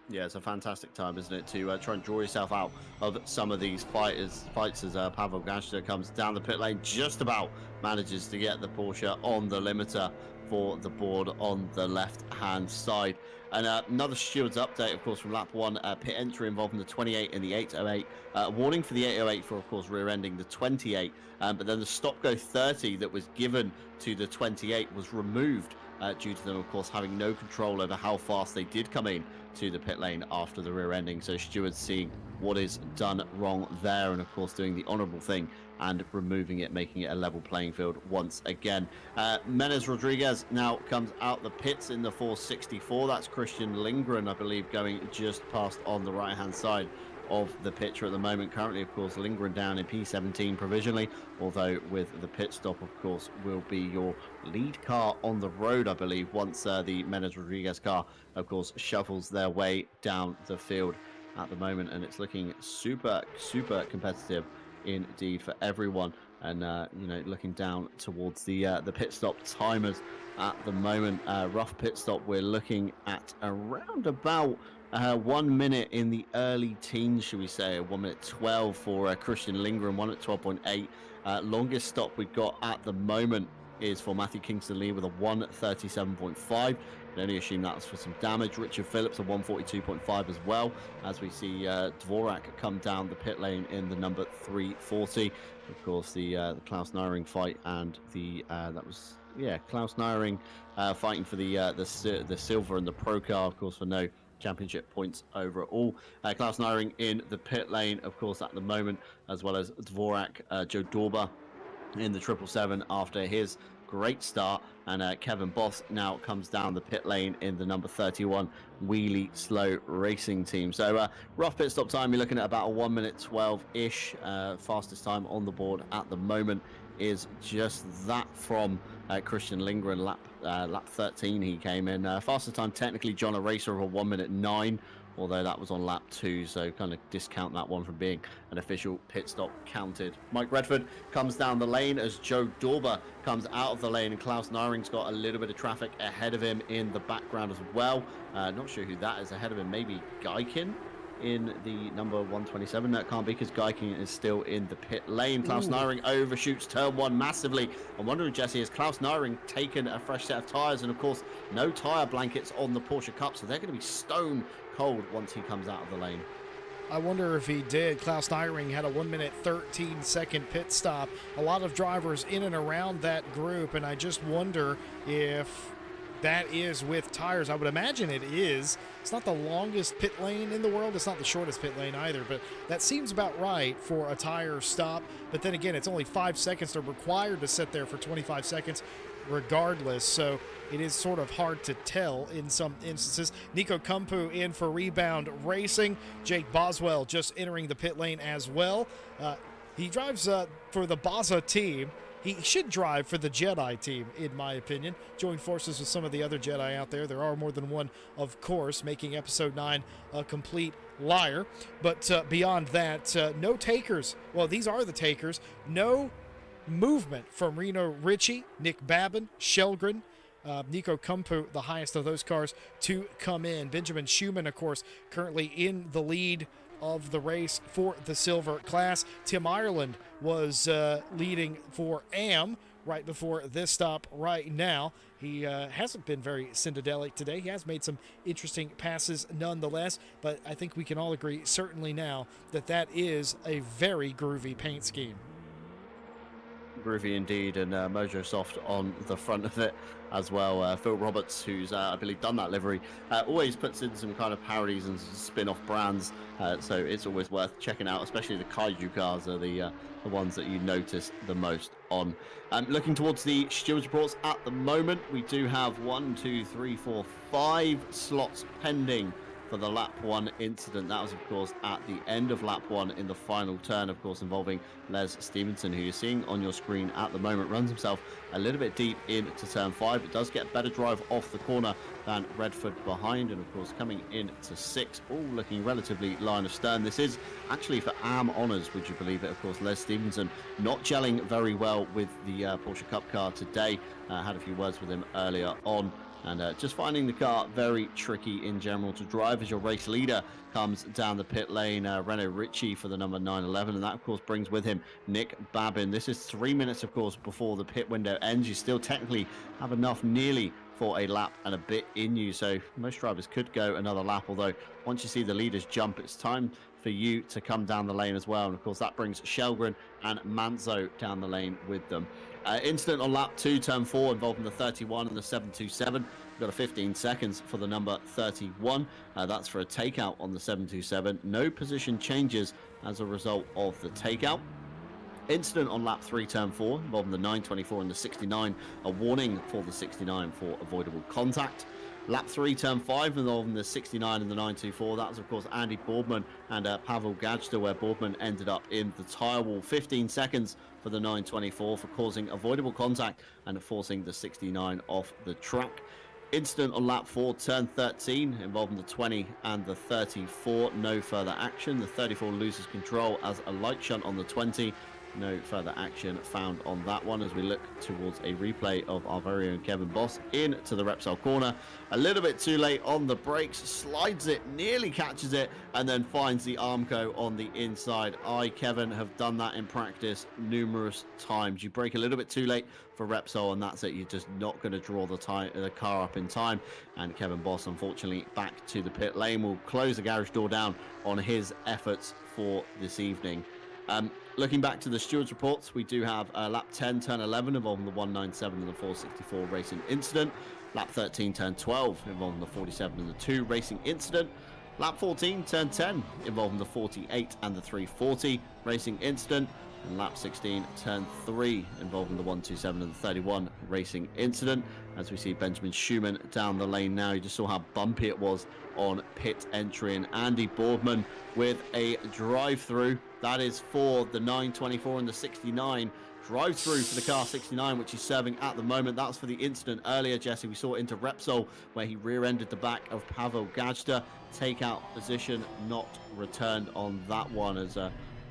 S1: Yeah, it's a fantastic time, isn't it, to try and draw yourself out of some of these fights as Pavel Gashta comes down the pit lane, just about manages to get the Porsche on the limiter for the board on the left-hand side. And another stewards update, of course, from lap 1, pit entry involving the 28 and the 808. Warning for the 808 for, of course, rear-ending the 28. But then the stop-go 30 that was given to the 28 was removed due to them, of course, having no control over how fast they did come in to the pit lane after the rear ending. So stewards seeing what is done wrong there and, of course, doing the honourable thing and removing it, making it a level playing field once again. Menez Rodriguez now comes out the pits in the 464. That's Christian Lindgren, I believe, going just past on the right-hand side of the picture at the moment. Currently, of course, Lindgren down in P17 provisionally, although with the pit stop, of course, will be your lead car on the road, I believe, once the Menez Rodriguez car, of course, shuffles their way down the field at the moment. And it's looking super competitive indeed for everyone. And you know, looking down towards the pit stop timers at the moment, rough pit stop, we're looking at around about 1 minute in the early teens, should we say, 1 minute 12 for Christian Lindgren, 1 minute 12.8. Longest stop we've got at the moment is for Matthew Kingston Lee with a 1:37.5. Can only assume that's for some damage. Richard Phillips a 1:42.5 as well, as we see Dvorak come down the pit lane in the number 340. Of course, the Klaus Nyring fight, and the Klaus Nyring fighting for the silver and the pro car, of course, for no championship points overall. Klaus Nyring in the pit lane, of course, at the moment, as well as Dvorak, Joe Dauber in the 777 after his great start, and Kevin Boss now comes down the pit lane in the number 31 Wheelie Slow Racing Team. So rough pit stop time, you're looking at about a 1 minute 12-ish. Fastest time on the board at the moment is just that from Christian Lindgren, lap 13 he came in. Fastest time technically John Eraser of a 1 minute 9, although that was on lap 2, so kind of discount that one from being an official pit stop counted. Mike Redford comes down the lane as Joe Dauber comes out of the lane, and Klaus Nyring's got a little bit of traffic ahead of him in the background as well. Not sure who that is ahead of him, maybe Geikin in the number 127. That can't be, because Geiking is still in the pit lane. Klaus Nyring overshoots turn 1 massively. I'm wondering, Jesse, has Klaus Nyring taken a fresh set of tyres? And of course, no tyre blankets on the Porsche Cup, so they're going to be stone cold once he comes out of the lane.
S2: I wonder if he did. Klaus Nyring had a 1 minute 13 second pit stop. A lot of drivers in and around that group, and I just wonder if that is with tires. I would imagine it is. It's not the longest pit lane in the world. It's not the shortest pit lane either, but that seems about right for a tire stop. But then again, it's only 5 seconds. They're required to sit there for 25 seconds regardless, so it is sort of hard to tell in some instances. Nico Kumpu in for Rebound Racing. Jake Boswell just entering the pit lane as well. He drives for the Baza team. He should drive for the Jedi team, in my opinion. Join forces with some of the other Jedi out there. There are more than one, of course, making Episode 9 a complete liar. But beyond that, no takers. Well, these are the takers. No movement from Reno Ritchie, Nick Babin, Shelgren, Nico Kumpu, the highest of those cars to come in. Benjamin Schumann, of course, currently in the lead of the race for the silver class. Tim Ireland was leading for AM right before this stop right now. He hasn't been very syndedelic today. He has made some interesting passes nonetheless, but I think we can all agree certainly now that that is a very groovy paint scheme.
S1: groovy indeed, and Mojo Soft on the front of it as well. Phil Roberts, who's I believe done that livery, always puts in some kind of parodies and spin-off brands, so it's always worth checking out. Especially the Kaiju cars are the ones that you notice the most on. Looking towards the stewards reports at the moment, we do have 1, 2, 3, 4, 5 slots pending for the lap 1 incident. That was, of course, at the end of lap 1 in the final turn, of course, involving Les Stevenson, who you're seeing on your screen at the moment. Runs himself a little bit deep into turn 5, but does get better drive off the corner than Redford behind, and of course coming into 6, all looking relatively line of stern. This is actually for AM honours, would you believe it? Of course, Les Stevenson not gelling very well with the Porsche Cup car today. Had a few words with him earlier on, and just finding the car very tricky in general to drive as your race leader comes down the pit lane. Renault Ritchie for the number 911, and that of course brings with him Nick Babin. This is 3 minutes, of course, before the pit window ends. You still technically have enough nearly for a lap and a bit in you, so most drivers could go another lap, although once you see the leaders jump, it's time for you to come down the lane as well, and of course that brings Shelgren and Manzo down the lane with them. Incident on lap 2, turn 4, involving the 31 and the 727. We've got a 15 seconds for the number 31. That's for a takeout on the 727. No position changes as a result of the takeout. Incident on lap 3, turn 4, involving the 924 and the 69. A warning for the 69 for avoidable contact. Lap 3, turn 5, involving the 69 and the 924. That was, of course, Andy Boardman and Pavel Gajda, where Boardman ended up in the tyre wall. 15 seconds for the 924 for causing avoidable contact and forcing the 69 off the track. Incident on lap 4, turn 13, involving the 20 and the 34. No further action. The 34 loses control as a light shunt on the 20. No further action found on that one as we look towards a replay of our very own Kevin Boss into the Repsol corner. A little bit too late on the brakes, slides it, nearly catches it, and then finds the Armco on the inside. Kevin, have done that in practice numerous times. You brake a little bit too late for Repsol, and that's it. You're just not going to draw the car up in time. And Kevin Boss, unfortunately, back to the pit lane. Will close the garage door down on his efforts for this evening. Looking back to the stewards reports, we do have lap 10, turn 11, involving the 197 and the 464 racing incident. Lap 13, turn 12, involving the 47 and the 2 racing incident. Lap 14, turn 10, involving the 48 and the 340 racing incident. And lap 16, turn 3, involving the 127 and the 31 racing incident. As we see Benjamin Schumann down the lane now, you just saw how bumpy it was on pit entry, and Andy Boardman with a drive-through. That is for the 924 and the 69. Drive-through for the car 69, which he's serving at the moment. That was for the incident earlier, Jesse. We saw it into Repsol, where he rear-ended the back of Pavel Gajda. Takeout position not returned on that one as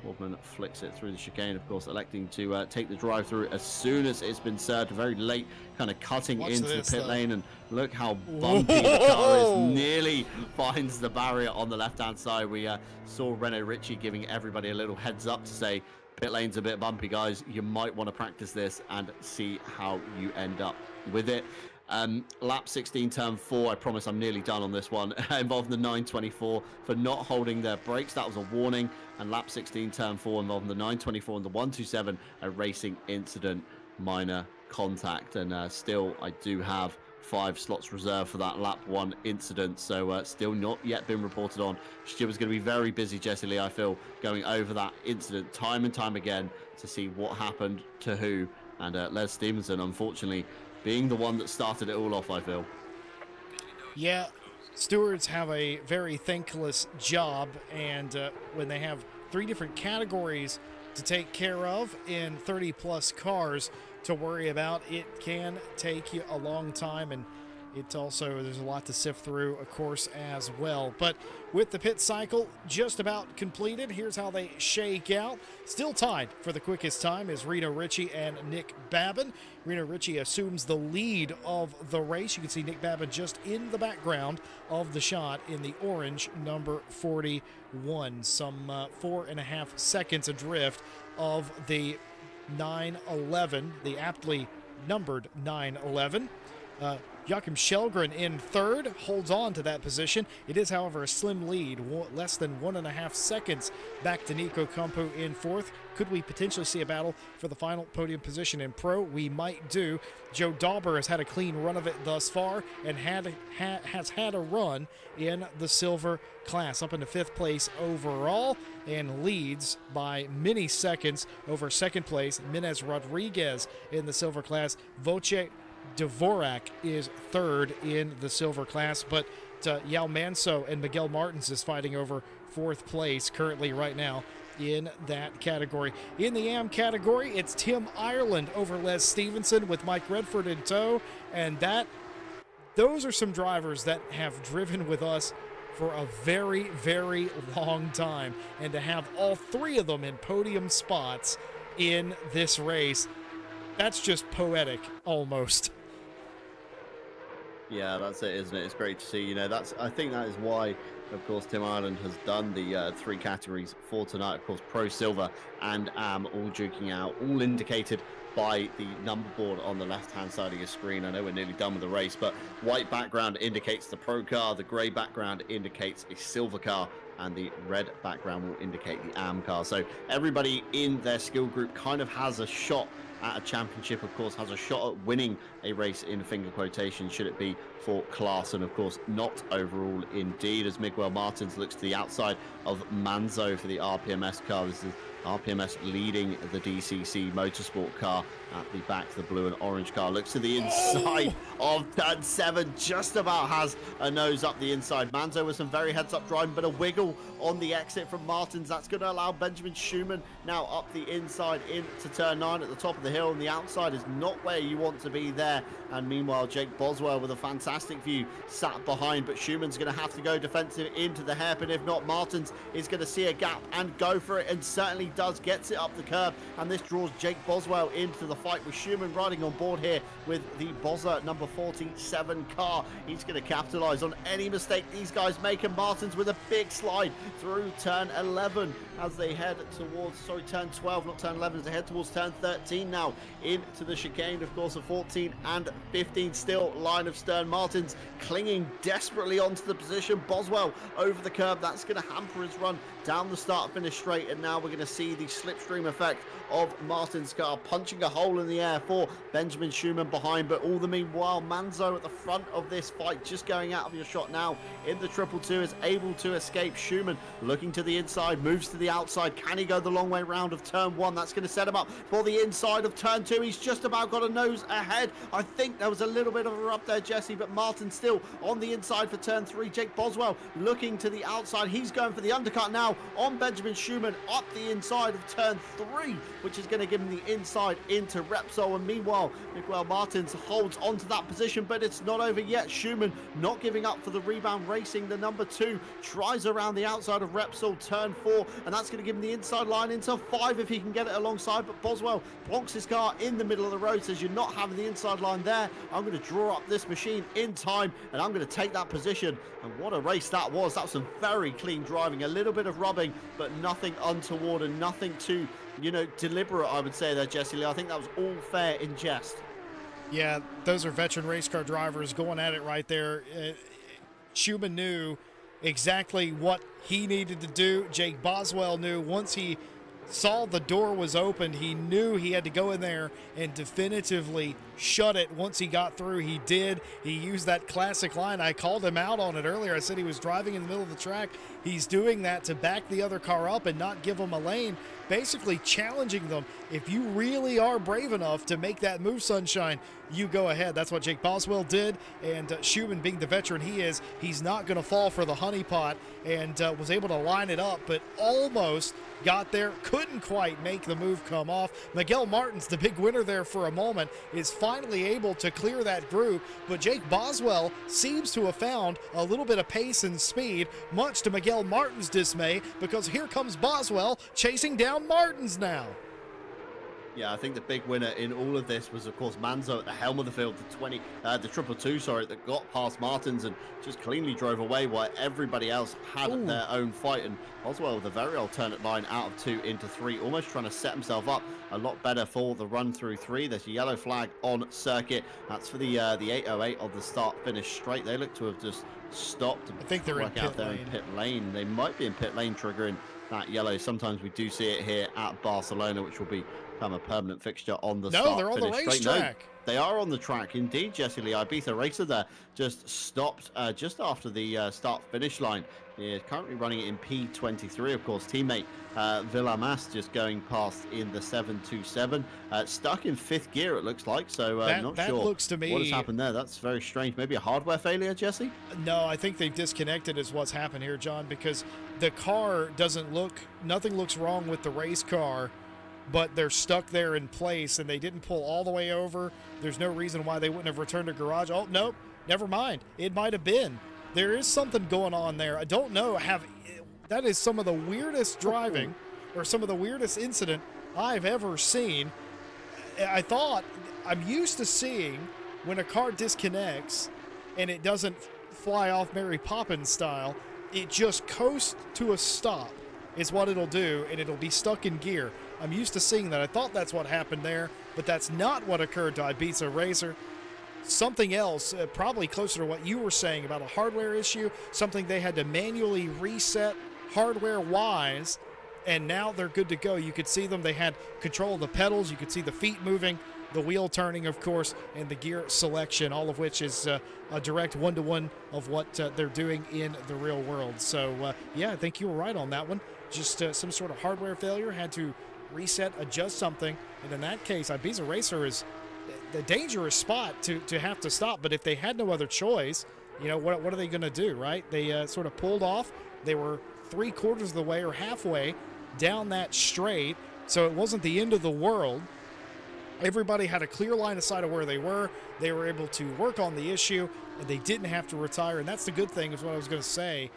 S1: Boardman flicks it through the chicane, of course, electing to take the drive-through as soon as it's been served. Very late, kind of cutting into the pit lane, and look how bumpy the car is. Nearly finds the barrier on the left-hand side. We saw Renault Ritchie giving everybody a little heads up to say, pit lane's a bit bumpy, guys. You might want to practice this and see how you end up with it. Lap 16, turn 4, I promise I'm nearly done on this one, involving the 924 for not holding their brakes. That was a warning. And lap 16, turn 4, involving the 924 and the 127, a racing incident, minor contact. And still, I do have 5 slots reserved for that lap 1 incident, so still not yet been reported on. Stewart's going to be very busy, Jesse Lee, I feel, going over that incident time and time again to see what happened to who. And Les Stevenson, unfortunately, being the one that started it all off, I feel.
S2: Yeah, stewards have a very thankless job, and when they have 3 different categories to take care of in 30-plus cars to worry about, it can take you a long time, and it also, there's a lot to sift through, of course, as well. But with the pit cycle just about completed, here's how they shake out. Still tied for the quickest time is Reno Ritchie and Nick Babin. Reno Ritchie assumes the lead of the race. You can see Nick Babin just in the background of the shot in the orange number 41. Some 4.5 seconds adrift of the 911, the aptly numbered 911. Joachim Shelgren in third holds on to that position. It is, however, a slim lead, less than 1.5 seconds back to Nico Campo in fourth. Could we potentially see a battle for the final podium position in Pro? We might do. Joe Dauber has had a clean run of it thus far and has had a run in the silver class, up into fifth place overall, and leads by many seconds over second place Minez Rodriguez in the silver class. Voce Dvorak is third in the silver class, but Yao Manso and Miguel Martins is fighting over fourth place currently right now in that category. In the AM category, it's Tim Ireland over Les Stevenson with Mike Redford in tow, and those are some drivers that have driven with us for a very, very long time, and to have all three of them in podium spots in this race, that's just poetic almost.
S1: Yeah, that's it, isn't it? It's great to see. I think that is why, of course, Tim Ireland has done the three categories for tonight. Of course, Pro, Silver, and AM all duking out, all indicated by the number board on the left-hand side of your screen. I know we're nearly done with the race, but white background indicates the Pro car, the grey background indicates a silver car, and the red background will indicate the AM car. So everybody in their skill group kind of has a shot at a championship, of course, has a shot at winning a race in finger quotation, should it be for class, and of course not overall indeed, as Miguel Martins looks to the outside of Manzo for the RPMS car. This is RPMS leading the DCC Motorsport car at the back. The blue and orange car looks to the inside of turn 7, just about has a nose up the inside. Manzo with some very heads-up driving, but a wiggle on the exit from Martins. That's going to allow Benjamin Schumann now up the inside into turn 9 at the top of the hill, and the outside is not where you want to be there. And meanwhile, Jake Boswell with a fantastic view sat behind, but Schumann's going to have to go defensive into the hairpin. If not, Martins is going to see a gap and go for it, and certainly does, gets it up the curb, and this draws Jake Boswell into the fight, with Schumann riding on board here with the Bozza number 47 car. He's going to capitalize on any mistake these guys make, and Martins with a big slide through turn 11 as they head towards, turn 12, not turn 11, as they head towards turn 13 now into the chicane, of course, of 14 and 15, still line of stern. Martins clinging desperately onto the position. Boswell over the curb, that's going to hamper his run down the start finish straight, and now we're going to see the slipstream effect of Martin's car punching a hole in the air for Benjamin Schumann behind. But all the meanwhile, Manzo at the front of this fight, just going out of your shot now in the 222, is able to escape. Schumann looking to the inside, moves to the outside. Can he go the long way round of turn 1? That's going to set him up for the inside of turn 2. He's just about got a nose ahead. I think there was a little bit of a rub there, Jesse, but Martin still on the inside for turn 3. Jake Boswell looking to the outside. He's going for the undercut now on Benjamin Schumann up the inside of turn 3, which is going to give him the inside into Repsol. And meanwhile, Miguel Martins holds onto that position, but it's not over yet. Schumann not giving up for the rebound, racing the number 2, tries around the outside of Repsol, turn 4, and that's going to give him the inside line into 5 if he can get it alongside. But Boswell blocks his car in the middle of the road, says you're not having the inside line there. I'm going to draw up this machine in time, and I'm going to take that position. And what a race that was. That was some very clean driving, a little bit of rubbing, but nothing untoward and nothing too, deliberate, I would say there, Jesse Lee. I think that was all fair in jest.
S2: Yeah, those are veteran race car drivers going at it right there. Schumann knew exactly what he needed to do. Jake Boswell knew once he saw the door was opened, he knew he had to go in there and definitively shut it. Once he got through, he did. He used that classic line. I called him out on it earlier. I said he was driving in the middle of the track. He's doing that to back the other car up and not give them a lane, basically challenging them. If you really are brave enough to make that move, Sunshine, you go ahead. That's what Jake Boswell did, and Schumann, being the veteran he is, he's not going to fall for the honeypot, and was able to line it up, but almost got there, couldn't quite make the move come off. Miguel Martins, the big winner there for a moment, is finally able to clear that group, but Jake Boswell seems to have found a little bit of pace and speed, much to Miguel Martins' dismay, because here comes Boswell chasing down Martins now.
S1: Yeah, I think the big winner in all of this was, of course, Manzo at the helm of the field, the triple two, sorry, that got past Martins and just cleanly drove away while everybody else had
S2: Ooh.
S1: their own fight. And Oswell with a very alternate line out of 2 into 3, almost trying to set himself up a lot better for the run through 3. There's a yellow flag on circuit. That's for the 808 of the start finish straight. They look to have just stopped.
S2: I think they're in
S1: out there
S2: lane.
S1: in pit lane. They might be in pit lane, triggering that yellow. Sometimes we do see it here at Barcelona, which will become a permanent fixture on the
S2: No, they're on the racetrack.
S1: No, they are on the track indeed, Jesse Lee. Ibiza Racer there just stopped just after the start finish line. He is currently running it in P23, of course. Teammate Villamas just going past in the 727, stuck in 5th gear, it looks like. So not
S2: that
S1: sure
S2: looks to me,
S1: what has happened there. That's very strange. Maybe a hardware failure, Jesse?
S2: No, I think they've disconnected is what's happened here, John, because the car doesn't look, nothing looks wrong with the race car, but they're stuck there in place and they didn't pull all the way over. There's no reason why they wouldn't have returned to garage. Oh, nope, never mind. It might have been. There is something going on there. I don't know. That is some of the weirdest driving or some of the weirdest incident I've ever seen. I'm used to seeing when a car disconnects and it doesn't fly off Mary Poppins style, it just coasts to a stop is what it'll do, and it'll be stuck in gear. I'm used to seeing that. I thought that's what happened there, but that's not what occurred to Ibiza Racer. Something else, probably closer to what you were saying about a hardware issue, something they had to manually reset hardware-wise, and now they're good to go. You could see them. They had control of the pedals. You could see the feet moving, the wheel turning, of course, and the gear selection, all of which is a direct one-to-one of what they're doing in the real world. So, yeah, I think you were right on that one. Just some sort of hardware failure, had to reset, adjust something, and in that case, Ibiza Racer is the dangerous spot to have to stop. But if they had no other choice, you know, what are they going to do, right? They sort of pulled off. They were 3/4 of the way or halfway down that straight, so it wasn't the end of the world. Everybody had a clear line of sight of where they were. They were able to work on the issue, and they didn't have to retire. And that's the good thing, is what I was going to say.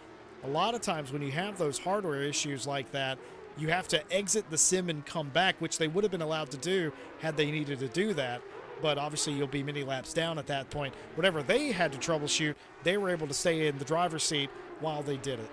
S2: A lot of times when you have those hardware issues like that, you have to exit the sim and come back, which they would have been allowed to do had they needed to do that. But obviously you'll be many laps down at that point. Whatever they had to troubleshoot, they were able to stay in the driver's seat while they did it.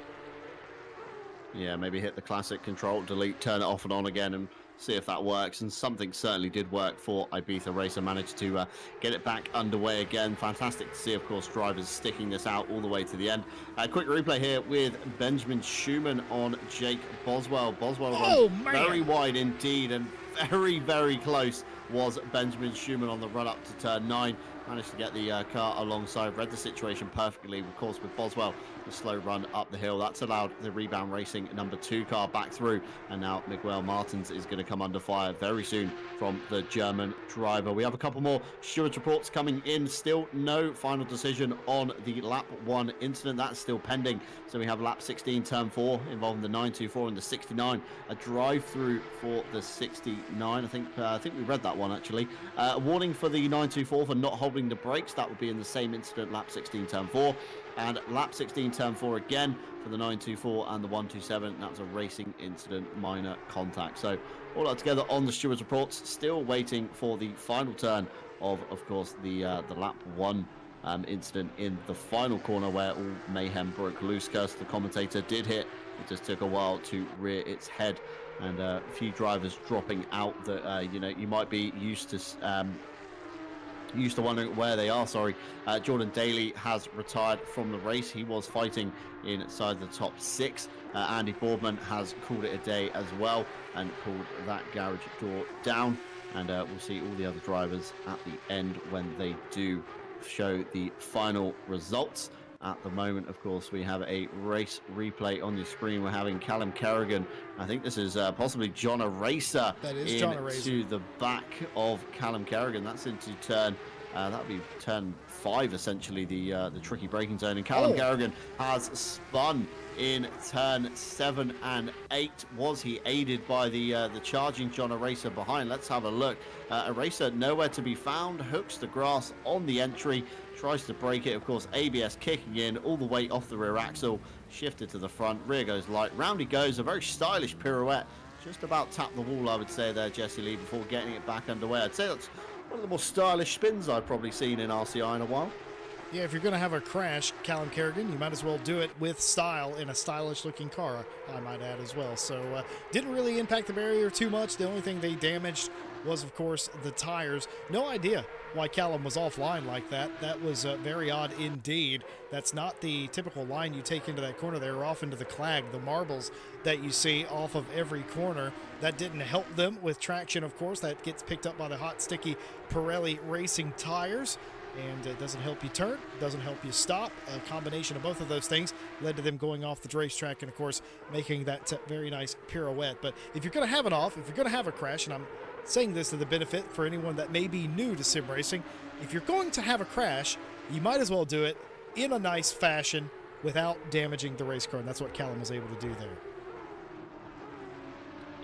S1: Yeah, maybe hit the classic control, delete, turn it off and on again and see if that works. And something certainly did work for Ibiza Racer. Managed to get it back underway again. Fantastic to see, of course, drivers sticking this out all the way to the end. Quick replay here with Benjamin Schumann on Jake Boswell. Boswell very wide indeed, and very, very close was Benjamin Schumann on the run up to turn 9. Managed to get the car alongside, read the situation perfectly, of course, with Boswell, the slow run up the hill. That's allowed the Rebound Racing number 2 car back through, and now Miguel Martins is going to come under fire very soon from the German driver. We have a couple more stewards reports coming in. Still no final decision on the lap 1 incident. That's still pending. So we have lap 16, turn 4, involving the 924 and the 69. A drive-through for the 69. I think we read that one, actually. A warning for the 924 for not holding the brakes. That would be in the same incident, lap 16, turn 4. And lap 16, turn 4 again for the 924 and the 127. That was a racing incident, minor contact. So all that together on the stewards reports. Still waiting for the final turn of course, the lap 1 incident in the final corner where all mayhem broke loose. Curse, the commentator, did hit. It just took a while to rear its head, and a few drivers dropping out that you might be used to wondering where they are. Jordan Daly has retired from the race. He was fighting inside the top 6. Andy Boardman has called it a day as well and pulled that garage door down, and we'll see all the other drivers at the end when they do show the final results. At the moment, of course, we have a race replay on the screen. We're having Callum Kerrigan. I think this is possibly John Eraser.
S2: That is John Eraser.
S1: To the back of Callum Kerrigan. That's into turn. That would be turn 5, essentially, the tricky braking zone. And Callum Kerrigan has spun in turn 7 and 8. Was he aided by the charging John Eraser behind? Let's have a look. Eraser nowhere to be found. Hooks the grass on the entry. Tries to brake it, of course, ABS kicking in all the way off the rear axle, shifted to the front, rear goes light, round he goes, a very stylish pirouette, just about tapped the wall, I would say, there, Jesse Lee, before getting it back underway. I'd say that's one of the more stylish spins I've probably seen in RCI in a while.
S2: Yeah, if you're going to have a crash, Callum Kerrigan, you might as well do it with style in a stylish-looking car, I might add as well. So didn't really impact the barrier too much. The only thing they damaged was, of course, the tires. No idea why Callum was offline like that. That was very odd indeed. That's not the typical line you take into that corner there, off into the clag, the marbles that you see off of every corner. That didn't help them with traction, of course. That gets picked up by the hot, sticky Pirelli racing tires. And it doesn't help you turn, doesn't help you stop. A combination of both of those things led to them going off the racetrack and, of course, making that very nice pirouette. But if you're going to have an off, if you're going to have a crash, and I'm saying this to the benefit for anyone that may be new to sim racing, if you're going to have a crash, you might as well do it in a nice fashion without damaging the race car. And that's what Callum was able to do there.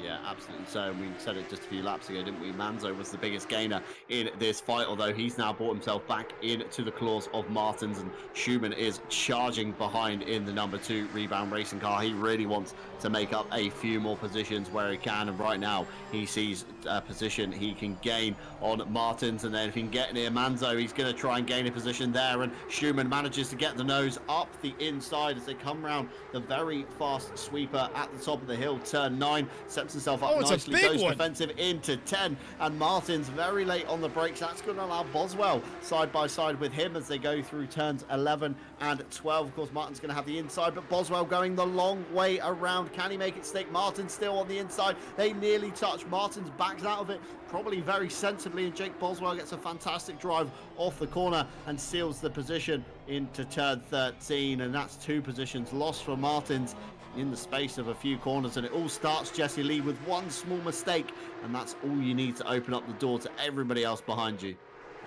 S1: Yeah, absolutely. So we said it just a few laps ago, didn't we? Manzo was the biggest gainer in this fight, although he's now brought himself back into the claws of Martins, and Schumann is charging behind in the number 2 rebound racing car. He really wants to make up a few more positions where he can, and right now he sees a position he can gain on Martins, and then if he can get near Manzo, he's going to try and gain a position there, and Schumann manages to get the nose up the inside as they come round the very fast sweeper at the top of the hill, turn 9, sets himself up nicely, goes defensive into 10, and Martin's very late on the brakes. That's going to allow Boswell side by side with him as they go through turns 11 and 12. Of course, Martin's going to have the inside, but Boswell going the long way around. Can he make it stick? Martin still on the inside. They nearly touch. Martin's backs out of it, probably very sensibly, and Jake Boswell gets a fantastic drive off the corner and seals the position into turn 13, and that's 2 positions lost for Martins in the space of a few corners, and it all starts, Jesse Lee, with one small mistake, and that's all you need to open up the door to everybody else behind you.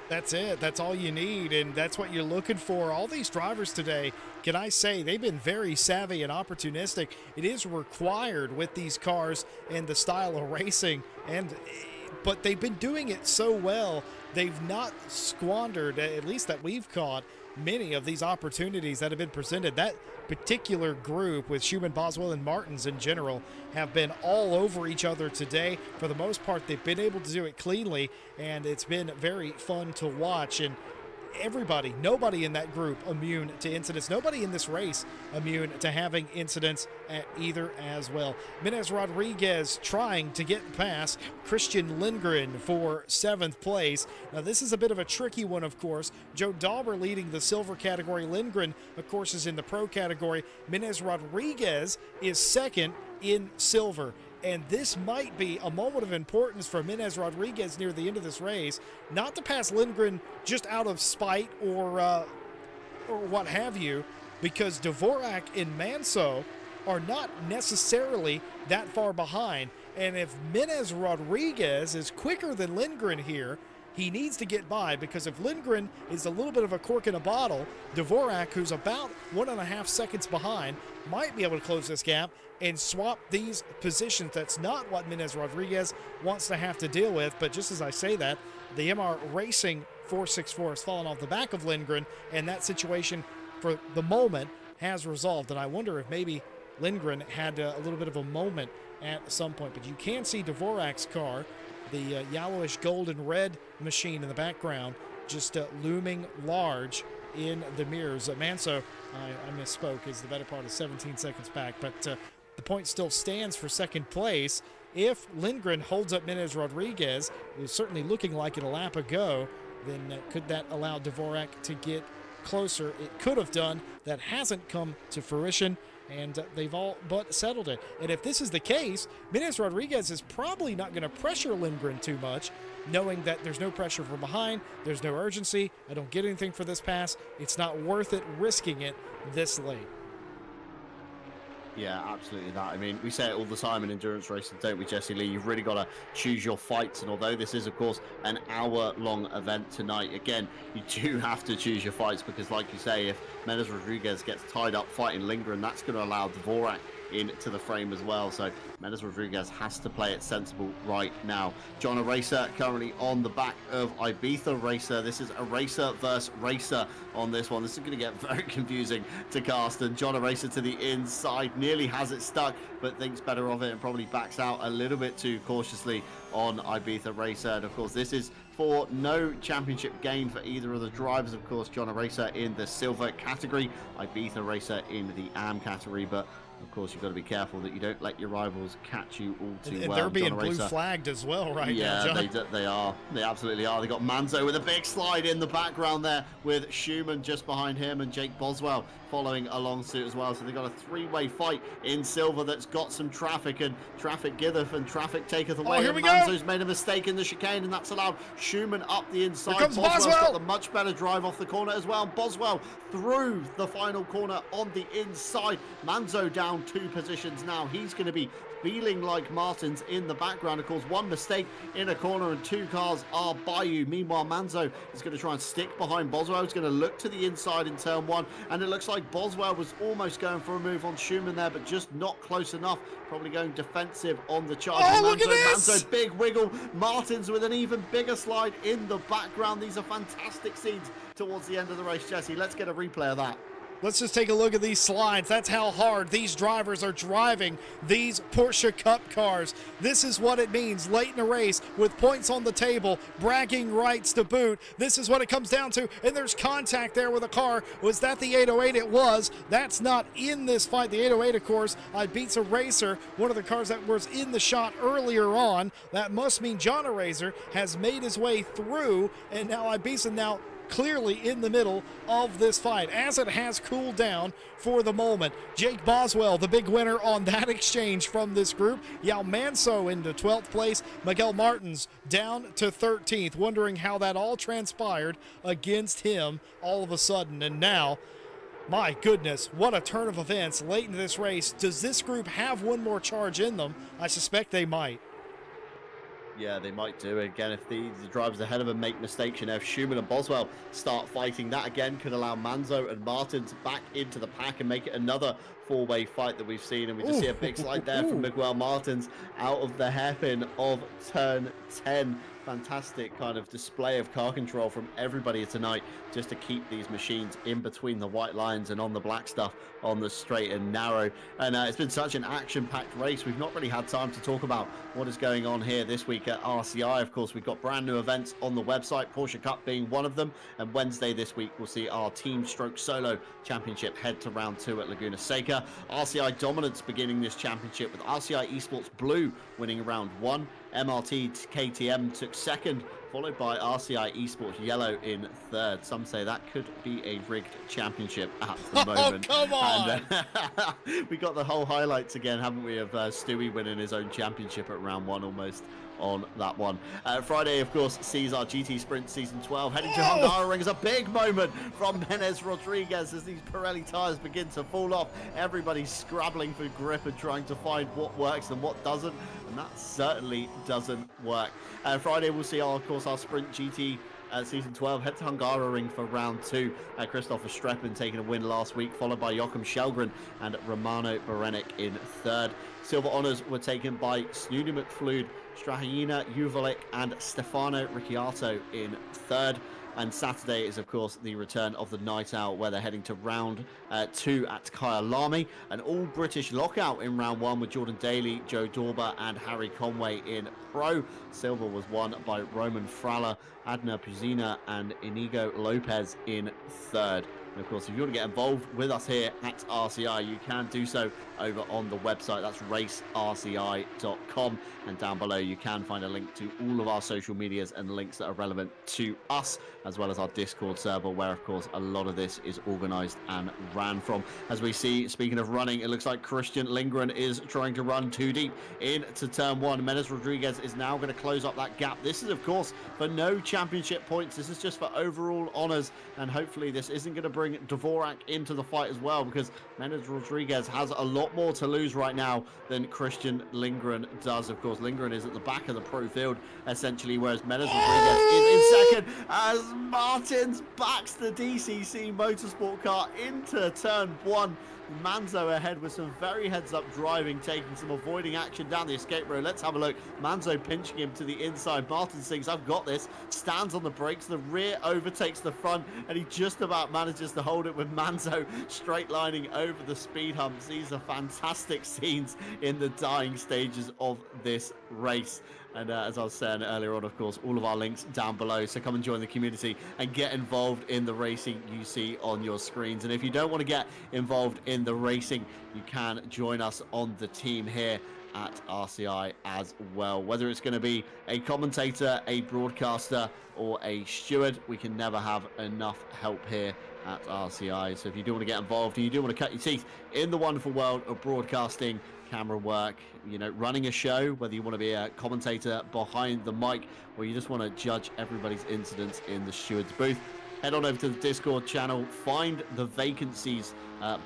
S2: That's it. That's all you need, and that's what you're looking for. All these drivers today, can I say, they've been very savvy and opportunistic. It is required with these cars and the style of racing, but they've been doing it so well. They've not squandered, at least that we've caught, many of these opportunities that have been presented. That particular group with Schumann, Boswell, and Martins in general have been all over each other today. For the most part, they've been able to do it cleanly, and it's been very fun to watch. And nobody in that group immune to incidents. Nobody in this race immune to having incidents either as well. Menez Rodriguez trying to get past Christian Lindgren for 7th place. Now, this is a bit of a tricky one, of course. Joe Dauber leading the silver category. Lindgren, of course, is in the pro category. Menez Rodriguez is 2nd in silver. And this might be a moment of importance for Menez Rodriguez near the end of this race, not to pass Lindgren just out of spite or what have you, because Dvorak and Manso are not necessarily that far behind. And if Menez Rodriguez is quicker than Lindgren here, he needs to get by, because if Lindgren is a little bit of a cork in a bottle, Dvorak, who's about 1.5 seconds behind, might be able to close this gap and swap these positions. That's not what Menez Rodriguez wants to have to deal with. But just as I say that, the MR Racing 464 has fallen off the back of Lindgren, and that situation for the moment has resolved. And I wonder if maybe Lindgren had a little bit of a moment at some point. But you can see Dvorak's car, the yellowish gold and red machine in the background, just looming large in the mirrors. Manso, I misspoke, is the better part of 17 seconds back, but the point still stands for 2nd place. If Lindgren holds up Menez Rodriguez, it was certainly looking like it a lap ago, then could that allow Dvorak to get closer? It could have done. That hasn't come to fruition, and they've all but settled it. And if this is the case, Menez Rodriguez is probably not going to pressure Lindgren too much, knowing that there's no pressure from behind, there's no urgency, I don't get anything for this pass, it's not worth it risking it this late.
S1: Yeah, absolutely that. I mean, we say it all the time in endurance racing, don't we, Jesse Lee? You've really got to choose your fights. And although this is, of course, an hour-long event tonight, again, you do have to choose your fights because, like you say, if Menez Rodriguez gets tied up fighting Lindgren, that's going to allow Dvorak into the frame as well. So Mendes Rodriguez has to play it sensible right now. John Racer currently on the back of Ibiza Racer. This is a racer versus racer on this one. This is going to get very confusing to cast, and John Racer to the inside nearly has it stuck, but thinks better of it and probably backs out a little bit too cautiously on Ibiza Racer. And of course, this is for no championship gain for either of the drivers. Of course, John Racer in the silver category, Ibiza Racer in the AM category, but of course, you've got to be careful that you don't let your rivals catch you all too well.
S2: They're being blue flagged as well now, John.
S1: Yeah, they are. They absolutely are. They got Manzo with a big slide in the background there, with Schumann just behind him and Jake Boswell following along suit as well. So they've got a three-way fight in silver that's got some traffic, and traffic giveth and traffic taketh away.
S2: Oh, here we go.
S1: Manzo's made a mistake in the chicane, and that's allowed Schumann up the inside.
S2: Here comes
S1: Boswell's
S2: Boswell.
S1: got the much better drive off the corner as well. Boswell through the final corner on the inside. Manzo down 2 positions now. He's going to be feeling like Martins in the background. Of course, one mistake in a corner and 2 cars are by you. Meanwhile, Manzo is going to try and stick behind Boswell. He's going to look to the inside in turn 1, and it looks like Boswell was almost going for a move on Schumann there, but just not close enough. Probably going defensive on the charge.
S2: Oh, look at this!
S1: Manzo, big wiggle. Martins with an even bigger slide in the background. These are fantastic scenes towards the end of the race, Jesse. Let's get a replay of that.
S2: Let's just take a look at these slides. That's how hard these drivers are driving these Porsche Cup cars. This is what it means late in a race with points on the table, bragging rights to boot. This is what it comes down to. And there's contact there with a car. Was that the 808? It was. That's not in this fight. The 808, of course, Ibiza Racer, one of the cars that was in the shot earlier on. That must mean John Racer has made his way through, and now Ibiza now clearly in the middle of this fight as it has cooled down for the moment. Jake Boswell, the big winner on that exchange from this group. Yao Manso into 12th place. Miguel Martins down to 13th. Wondering how that all transpired against him all of a sudden. And now, my goodness, what a turn of events late into this race. Does this group have one more charge in them? I suspect they might.
S1: Yeah, they might do. Again, if the drivers ahead of them make mistakes, if Schumann and Boswell start fighting, that again could allow Manzo and Martins back into the pack and make it another 4-way fight that we've seen. And we just see a big slide there from Miguel Martins out of the hairpin of turn 10. Fantastic kind of display of car control from everybody tonight, just to keep these machines in between the white lines and on the black stuff on the straight and narrow. And it's been such an action-packed race. We've not really had time to talk about what is going on here this week at RCI. Of course, we've got brand new events on the website, Porsche Cup being one of them. And Wednesday this week, we'll see our team stroke solo championship head to round 2 at Laguna Seca. RCI dominance beginning this championship with RCI Esports Blue winning round 1. MRT KTM took 2nd, followed by RCI Esports Yellow in 3rd. Some say that could be a rigged championship at the moment.
S2: Oh, come on!
S1: And, we got the whole highlights again, haven't we, of Stewie winning his own championship at round 1 almost on that one. Friday, of course, sees our GT Sprint Season 12 heading to Hungaroring. Is a big moment from Mendes Rodriguez as these Pirelli tyres begin to fall off. Everybody's scrabbling for grip and trying to find what works and what doesn't, and that certainly doesn't work. Friday, we'll see, of course, our Sprint GT Season 12 head to Hungaroring for round 2. Christopher Streppen taking a win last week, followed by Joachim Shelgren and Romano Berenik in 3rd. Silver honours were taken by Snooty McFlood, Strahina Juvalik and Stefano Ricciardo in 3rd. And Saturday is, of course, the return of the night out, where they're heading to round 2 at Kyalami. An all-British lockout in round 1 with Jordan Daly, Joe Dorber and Harry Conway in pro. Silver was won by Roman Fralla, Adna Puzina and Inigo Lopez in 3rd. And of course, if you want to get involved with us here at RCI, you can do so over on the website. That's racerci.com. And down below, you can find a link to all of our social medias and links that are relevant to us, as well as our Discord server, where, of course, a lot of this is organized and ran from. As we see, speaking of running, it looks like Christian Lindgren is trying to run too deep into turn 1. Mendes Rodriguez is now going to close up that gap. This is, of course, for no championship points. This is just for overall honors, and hopefully this isn't going to bring bring Dvorak into the fight as well, because Menez Rodriguez has a lot more to lose right now than Christian Lindgren does. Of course, Lindgren is at the back of the pro field, essentially, whereas Menez Rodriguez is in second as Martins backs the DCC Motorsport car into turn 1. Manzo ahead with some very heads-up driving, taking some avoiding action down the escape road. Let's have a look. Manzo pinching him to the inside. Martin thinks, I've got this. Stands on the brakes. The rear overtakes the front, and he just about manages to hold it with Manzo straight lining over the speed humps. These are fantastic scenes in the dying stages of this race. And as I was saying earlier on, of course, all of our links down below. So come and join the community and get involved in the racing you see on your screens. And if you don't want to get involved in the racing, you can join us on the team here at RCI as well. Whether it's going to be a commentator, a broadcaster, or a steward, we can never have enough help here at RCI. So if you do want to get involved and you do want to cut your teeth in the wonderful world of broadcasting, camera work, you know, running a show, whether you want to be a commentator behind the mic or you just want to judge everybody's incidents in the steward's booth, head on over to the Discord channel, find the vacancies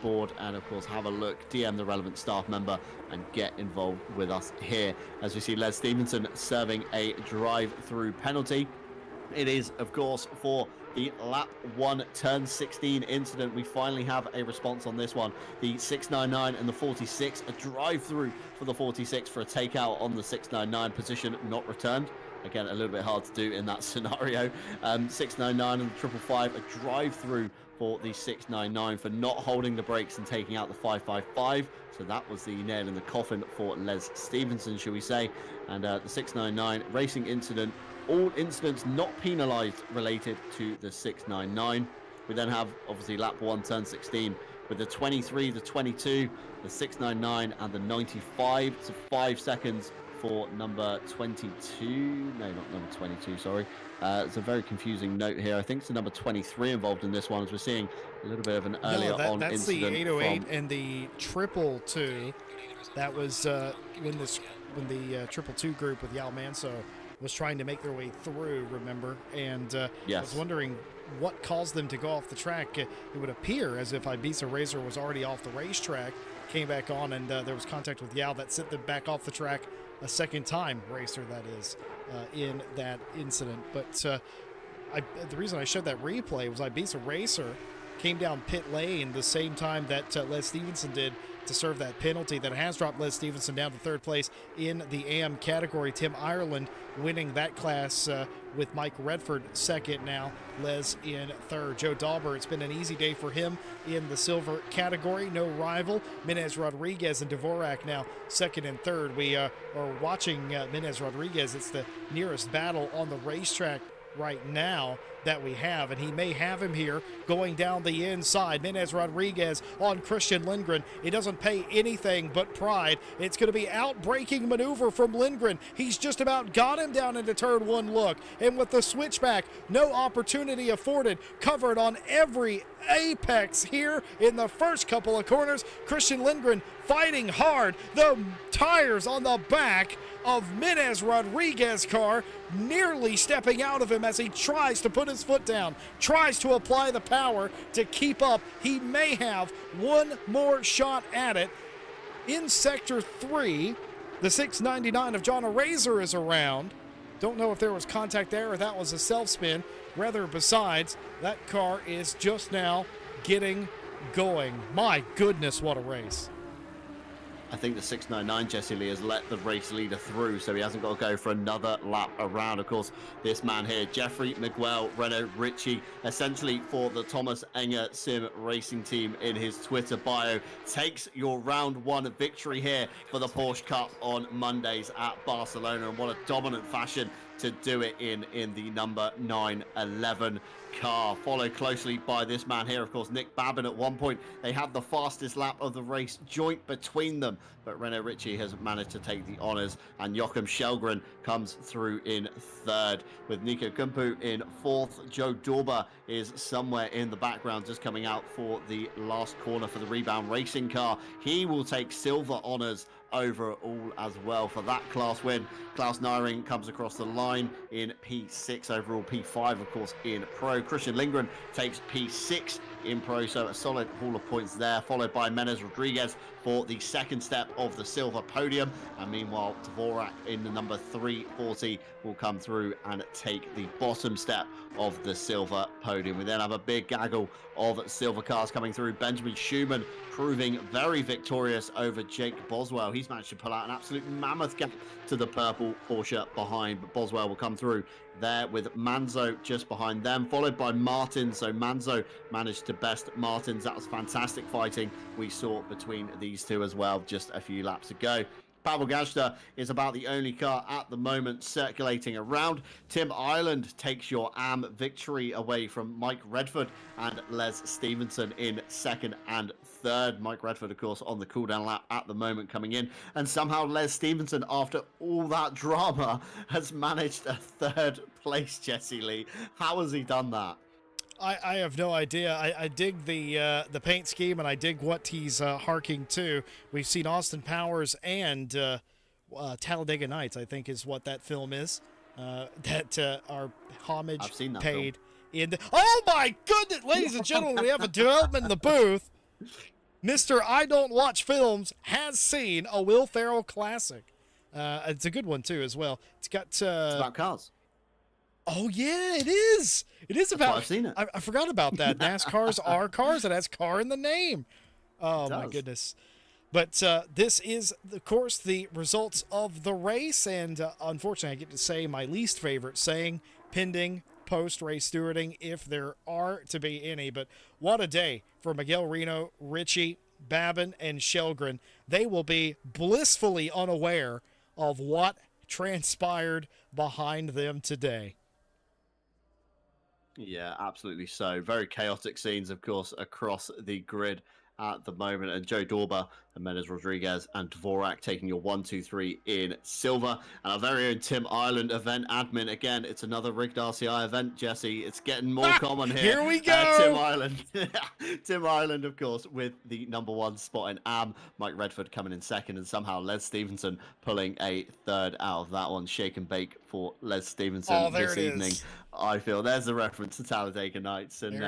S1: board, and of course have a look, DM the relevant staff member and get involved with us here. As we see Les Stevenson serving a drive-through penalty. It is, of course, for the lap 1 turn 16 incident. We finally have a response on this one. The 699 and the 46, a drive through for the 46 for a takeout on the 699, position not returned. Again, a little bit hard to do in that scenario. 699 and the 555, a drive through for the 699 for not holding the brakes and taking out the 555. So that was the nail in the coffin for Les Stevenson, shall we say. And the 699 racing incident, all incidents not penalised related to the 699. We then have, obviously, lap 1, turn 16, with the 23, the 22, the 699, and the 95. So 5 seconds for number 22. No, not number 22, sorry. It's a very confusing note here. I think it's the number 23 involved in this one, as we're seeing a little bit of an earlier on
S2: that's
S1: incident.
S2: That's the 808 and the 222. That was when the 222 group with Yao Manso was trying to make their way through, remember? And
S1: yes.
S2: I was wondering what caused them to go off the track. It would appear as if Ibiza Razor was already off the racetrack, came back on, and there was contact with Yao that sent them back off the track a second time, Racer that is, in that incident. But the reason I showed that replay was Ibiza Racer came down pit lane the same time that Les Stevenson did to serve that penalty that has dropped Les Stevenson down to third place in the AM category. Tim Ireland winning that class with Mike Redford second now. Les in third. Joe Dauber, it's been an easy day for him in the silver category. No rival. Menez Rodriguez and Dvorak now second and third. We are watching Menez Rodriguez. It's the nearest battle on the racetrack right now that we have, and he may have him here going down the inside. Menez Rodriguez on Christian Lindgren. It doesn't pay anything but pride. It's going to be out-braking maneuver from Lindgren. He's just about got him down into turn 1 look, and with the switchback, no opportunity afforded. Covered on every apex here in the first couple of corners. Christian Lindgren fighting hard. The tires on the back of Menez Rodriguez's car nearly stepping out of him as he tries to put his foot down, tries to apply the power to keep up. He may have one more shot at it. In sector 3, the 699 of John Razor is around. Don't know if there was contact there or that was a self-spin. Rather, besides, that car is just now getting going. My goodness, what a race.
S1: I think the 699, Jesse Lee, has let the race leader through, so he hasn't got to go for another lap around. Of course, this man here, Jeffrey Miguel Renault Ritchie, essentially for the Thomas Enger Sim Racing Team in his Twitter bio, takes your round 1 victory here for the Porsche Cup on Mondays at Barcelona, and what a dominant fashion to do it in the number 911 car, followed closely by this man here, of course, Nick Babin. At one point they had the fastest lap of the race joint between them, but Renault Ritchie has managed to take the honours, and Joachim Shelgren comes through in third, with Nico Kumpu in fourth. Joe Dauber is somewhere in the background, just coming out for the last corner for the Rebound Racing car. He will take silver honours overall as well for that class win. Klaus Nyring comes across the line in P6 overall, P5 of course in Pro. Christian Lindgren takes P6 in Pro. So a solid haul of points there, followed by Menez Rodriguez for the second step of the silver podium. And meanwhile, Dvorak in the number 340 will come through and take the bottom step of the silver podium. We then have a big gaggle of silver cars coming through. Benjamin Schumann proving very victorious over Jake Boswell. He's managed to pull out an absolute mammoth gap to the purple Porsche behind, but Boswell will come through there with Manzo just behind them, followed by Martin. So Manzo managed to best Martins. That was fantastic fighting we saw between these two as well just a few laps ago. Pavel Gajda is about the only car at the moment circulating around. Tim Ireland takes your AM victory away from Mike Redford and Les Stevenson in second and third. Mike Redford, of course, on the cooldown lap at the moment coming in. And somehow Les Stevenson, after all that drama, has managed a third place, Jesse Lee. How has he done that?
S2: I have no idea. I dig the paint scheme, and I dig what he's harking to. We've seen Austin Powers and Talladega Nights, I think is what that film is, that are homage paid in. Oh my goodness, ladies and gentlemen, we have a development in the booth. Mr. I Don't Watch Films has seen a Will Ferrell classic. It's a good one too, as well. It's got.
S1: It's about cars.
S2: Oh yeah, it is. It is about.
S1: I've seen it.
S2: I forgot about that. NASCARs are cars. It has car in the name. Oh my goodness. But this is, of course, the results of the race, and unfortunately, I get to say my least favorite saying: pending post-race stewarding, if there are to be any. But what a day for Miguel Reno, Richie, Babin, and Shelgren. They will be blissfully unaware of what transpired behind them today.
S1: Yeah, absolutely so. Very chaotic scenes, of course, across the grid at the moment. And Joe Dorber and Menez Rodriguez and Dvorak taking your 1, 2, 3 in silver. And our very own Tim Ireland event admin. Again, it's another rigged RCI event, Jesse. It's getting more common here.
S2: Here we go.
S1: Tim Ireland. Tim Ireland, of course, with the number 1 spot in AM. Mike Redford coming in second. And somehow Les Stevenson pulling a third out of that one. Shake and bake for Les Stevenson this evening. I feel there's a reference to Talladega Nights, and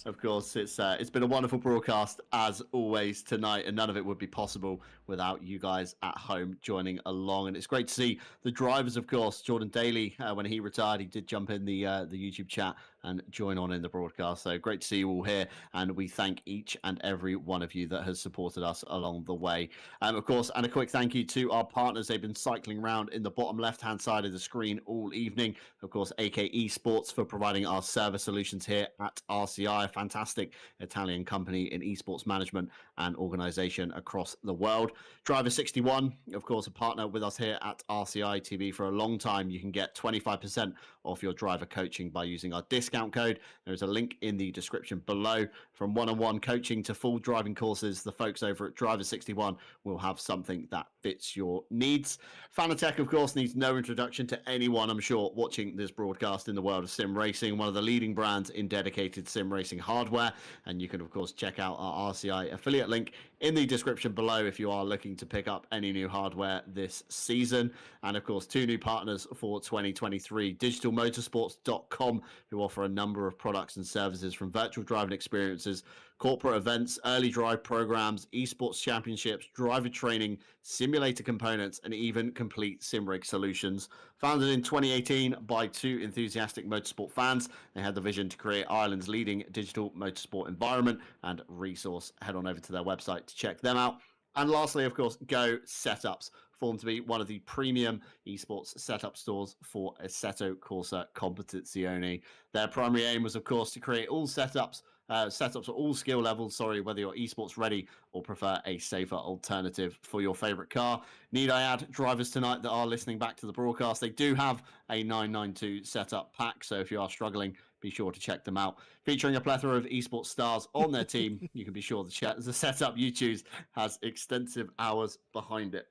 S1: of course it's been a wonderful broadcast as always tonight, and none of it would be possible without you guys at home joining along. And it's great to see the drivers, of course. Jordan Daly, when he retired, he did jump in the YouTube chat and join on in the broadcast. So great to see you all here, and we thank each and every one of you that has supported us along the way. Of course, and a quick thank you to our partners. They've been cycling around in the bottom left-hand side of the screen all evening. Of course, AK Esports for providing our server solutions here at RCI, a fantastic Italian company in esports management and organization across the world. Driver 61, of course, a partner with us here at RCI TV for a long time. You can get 25% off your driver coaching by using our discount code. There's a link in the description below. From one-on-one coaching to full driving courses, the folks over at Driver 61 will have something that fits your needs. Fanatec, of course, needs no introduction to anyone, I'm sure, watching this broadcast in the world of sim racing, one of the leading brands in dedicated sim racing hardware. And you can, of course, check out our RCI affiliate link in the description below if you are looking to pick up any new hardware this season. And of course, 2 new partners for 2023, digitalmotorsports.com, who offer a number of products and services from virtual driving experiences, corporate events, early drive programs, esports championships, driver training, simulator components, and even complete sim rig solutions. Founded in 2018 by 2 enthusiastic motorsport fans, they had the vision to create Ireland's leading digital motorsport environment and resource. Head on over to their website to check them out. And lastly, of course, Go Setups, formed to be one of the premium esports setup stores for Assetto Corsa Competizione. Their primary aim was, of course, to create all setups at all skill levels, whether you're esports ready or prefer a safer alternative for your favorite car. Need I add, drivers tonight that are listening back to the broadcast, they do have a 992 setup pack, so if you are struggling, be sure to check them out. Featuring a plethora of esports stars on their team, you can be sure the setup you choose has extensive hours behind it.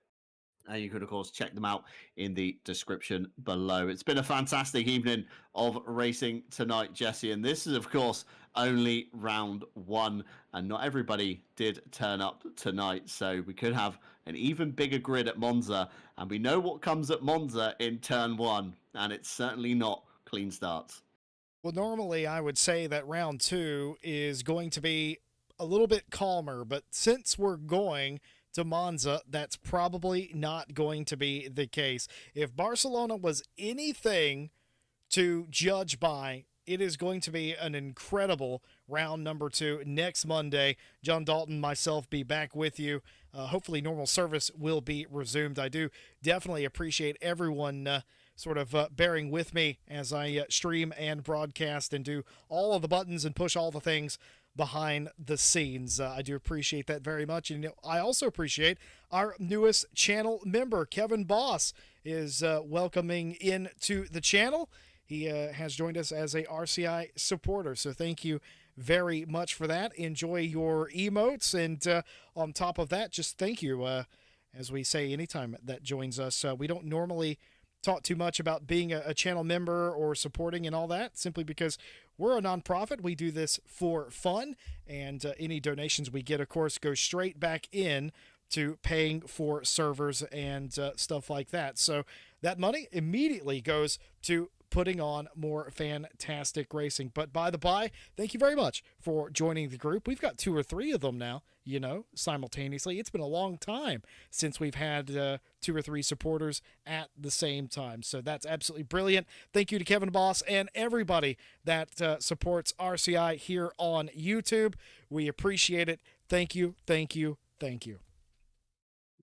S1: And you could, of course, check them out in the description below. It's been a fantastic evening of racing tonight, Jesse. And this is, of course, only round 1. And not everybody did turn up tonight. So we could have an even bigger grid at Monza. And we know what comes at Monza in turn 1. And it's certainly not clean starts.
S2: Well, normally I would say that round two is going to be a little bit calmer, but since we're going to Monza, that's probably not going to be the case. If Barcelona was anything to judge by, it is going to be an incredible round number two next Monday. John Dalton, myself, be back with you. Hopefully, normal service will be resumed. I do definitely appreciate everyone sort of bearing with me as I stream and broadcast and do all of the buttons and push all the things behind the scenes. I do appreciate that very much. And I also appreciate our newest channel member, Kevin Boss, is welcoming into the channel. He has joined us as a RCI supporter. So thank you very much for that. Enjoy your emotes. And on top of that, just thank you. As we say, anytime that joins us, we don't normally talk too much about being a channel member or supporting and all that, simply because we're a nonprofit. We do this for fun, and any donations we get, of course, go straight back in to paying for servers and stuff like that. So that money immediately goes to putting on more fantastic racing. But by the by, thank you very much for joining the group. We've got 2 or 3 of them now, simultaneously. It's been a long time since we've had 2 or 3 supporters at the same time. So that's absolutely brilliant. Thank you to Kevin Boss and everybody that supports RCI here on YouTube. We appreciate it. Thank you, thank you, thank you.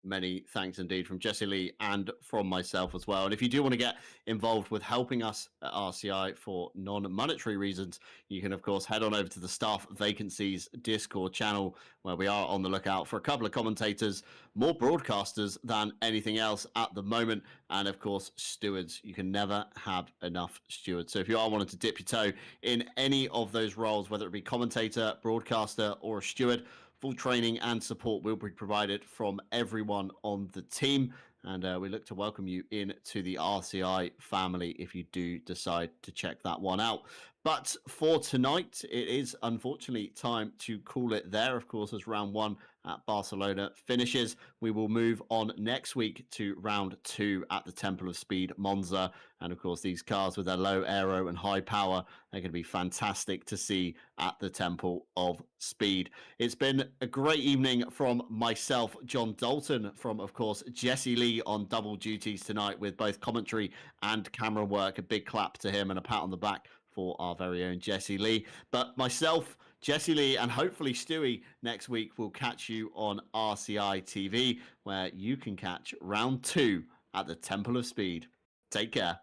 S1: Many thanks indeed from Jesse Lee and from myself as well. And if you do want to get involved with helping us at RCI for non-monetary reasons, you can of course head on over to the staff vacancies Discord channel, where we are on the lookout for a couple of commentators, more broadcasters than anything else at the moment, and of course stewards. You can never have enough stewards. So if you are wanting to dip your toe in any of those roles, whether it be commentator, broadcaster, or a steward, full training and support will be provided from everyone on the team. And we look to welcome you into the RCI family if you do decide to check that one out. But for tonight, it is unfortunately time to call it there. Of course, as round one at Barcelona finishes, we will move on next week to round two at the Temple of Speed, Monza. And of course, these cars with their low aero and high power, they're going to be fantastic to see at the Temple of Speed. It's been a great evening from myself, John Dalton, from, of course, Jesse Lee on double duties tonight with both commentary and camera work. A big clap to him and a pat on the back for our very own Jesse Lee. But myself, Jesse Lee, and hopefully Stewie next week will catch you on RCI TV, where you can catch round two at the Temple of Speed. Take care.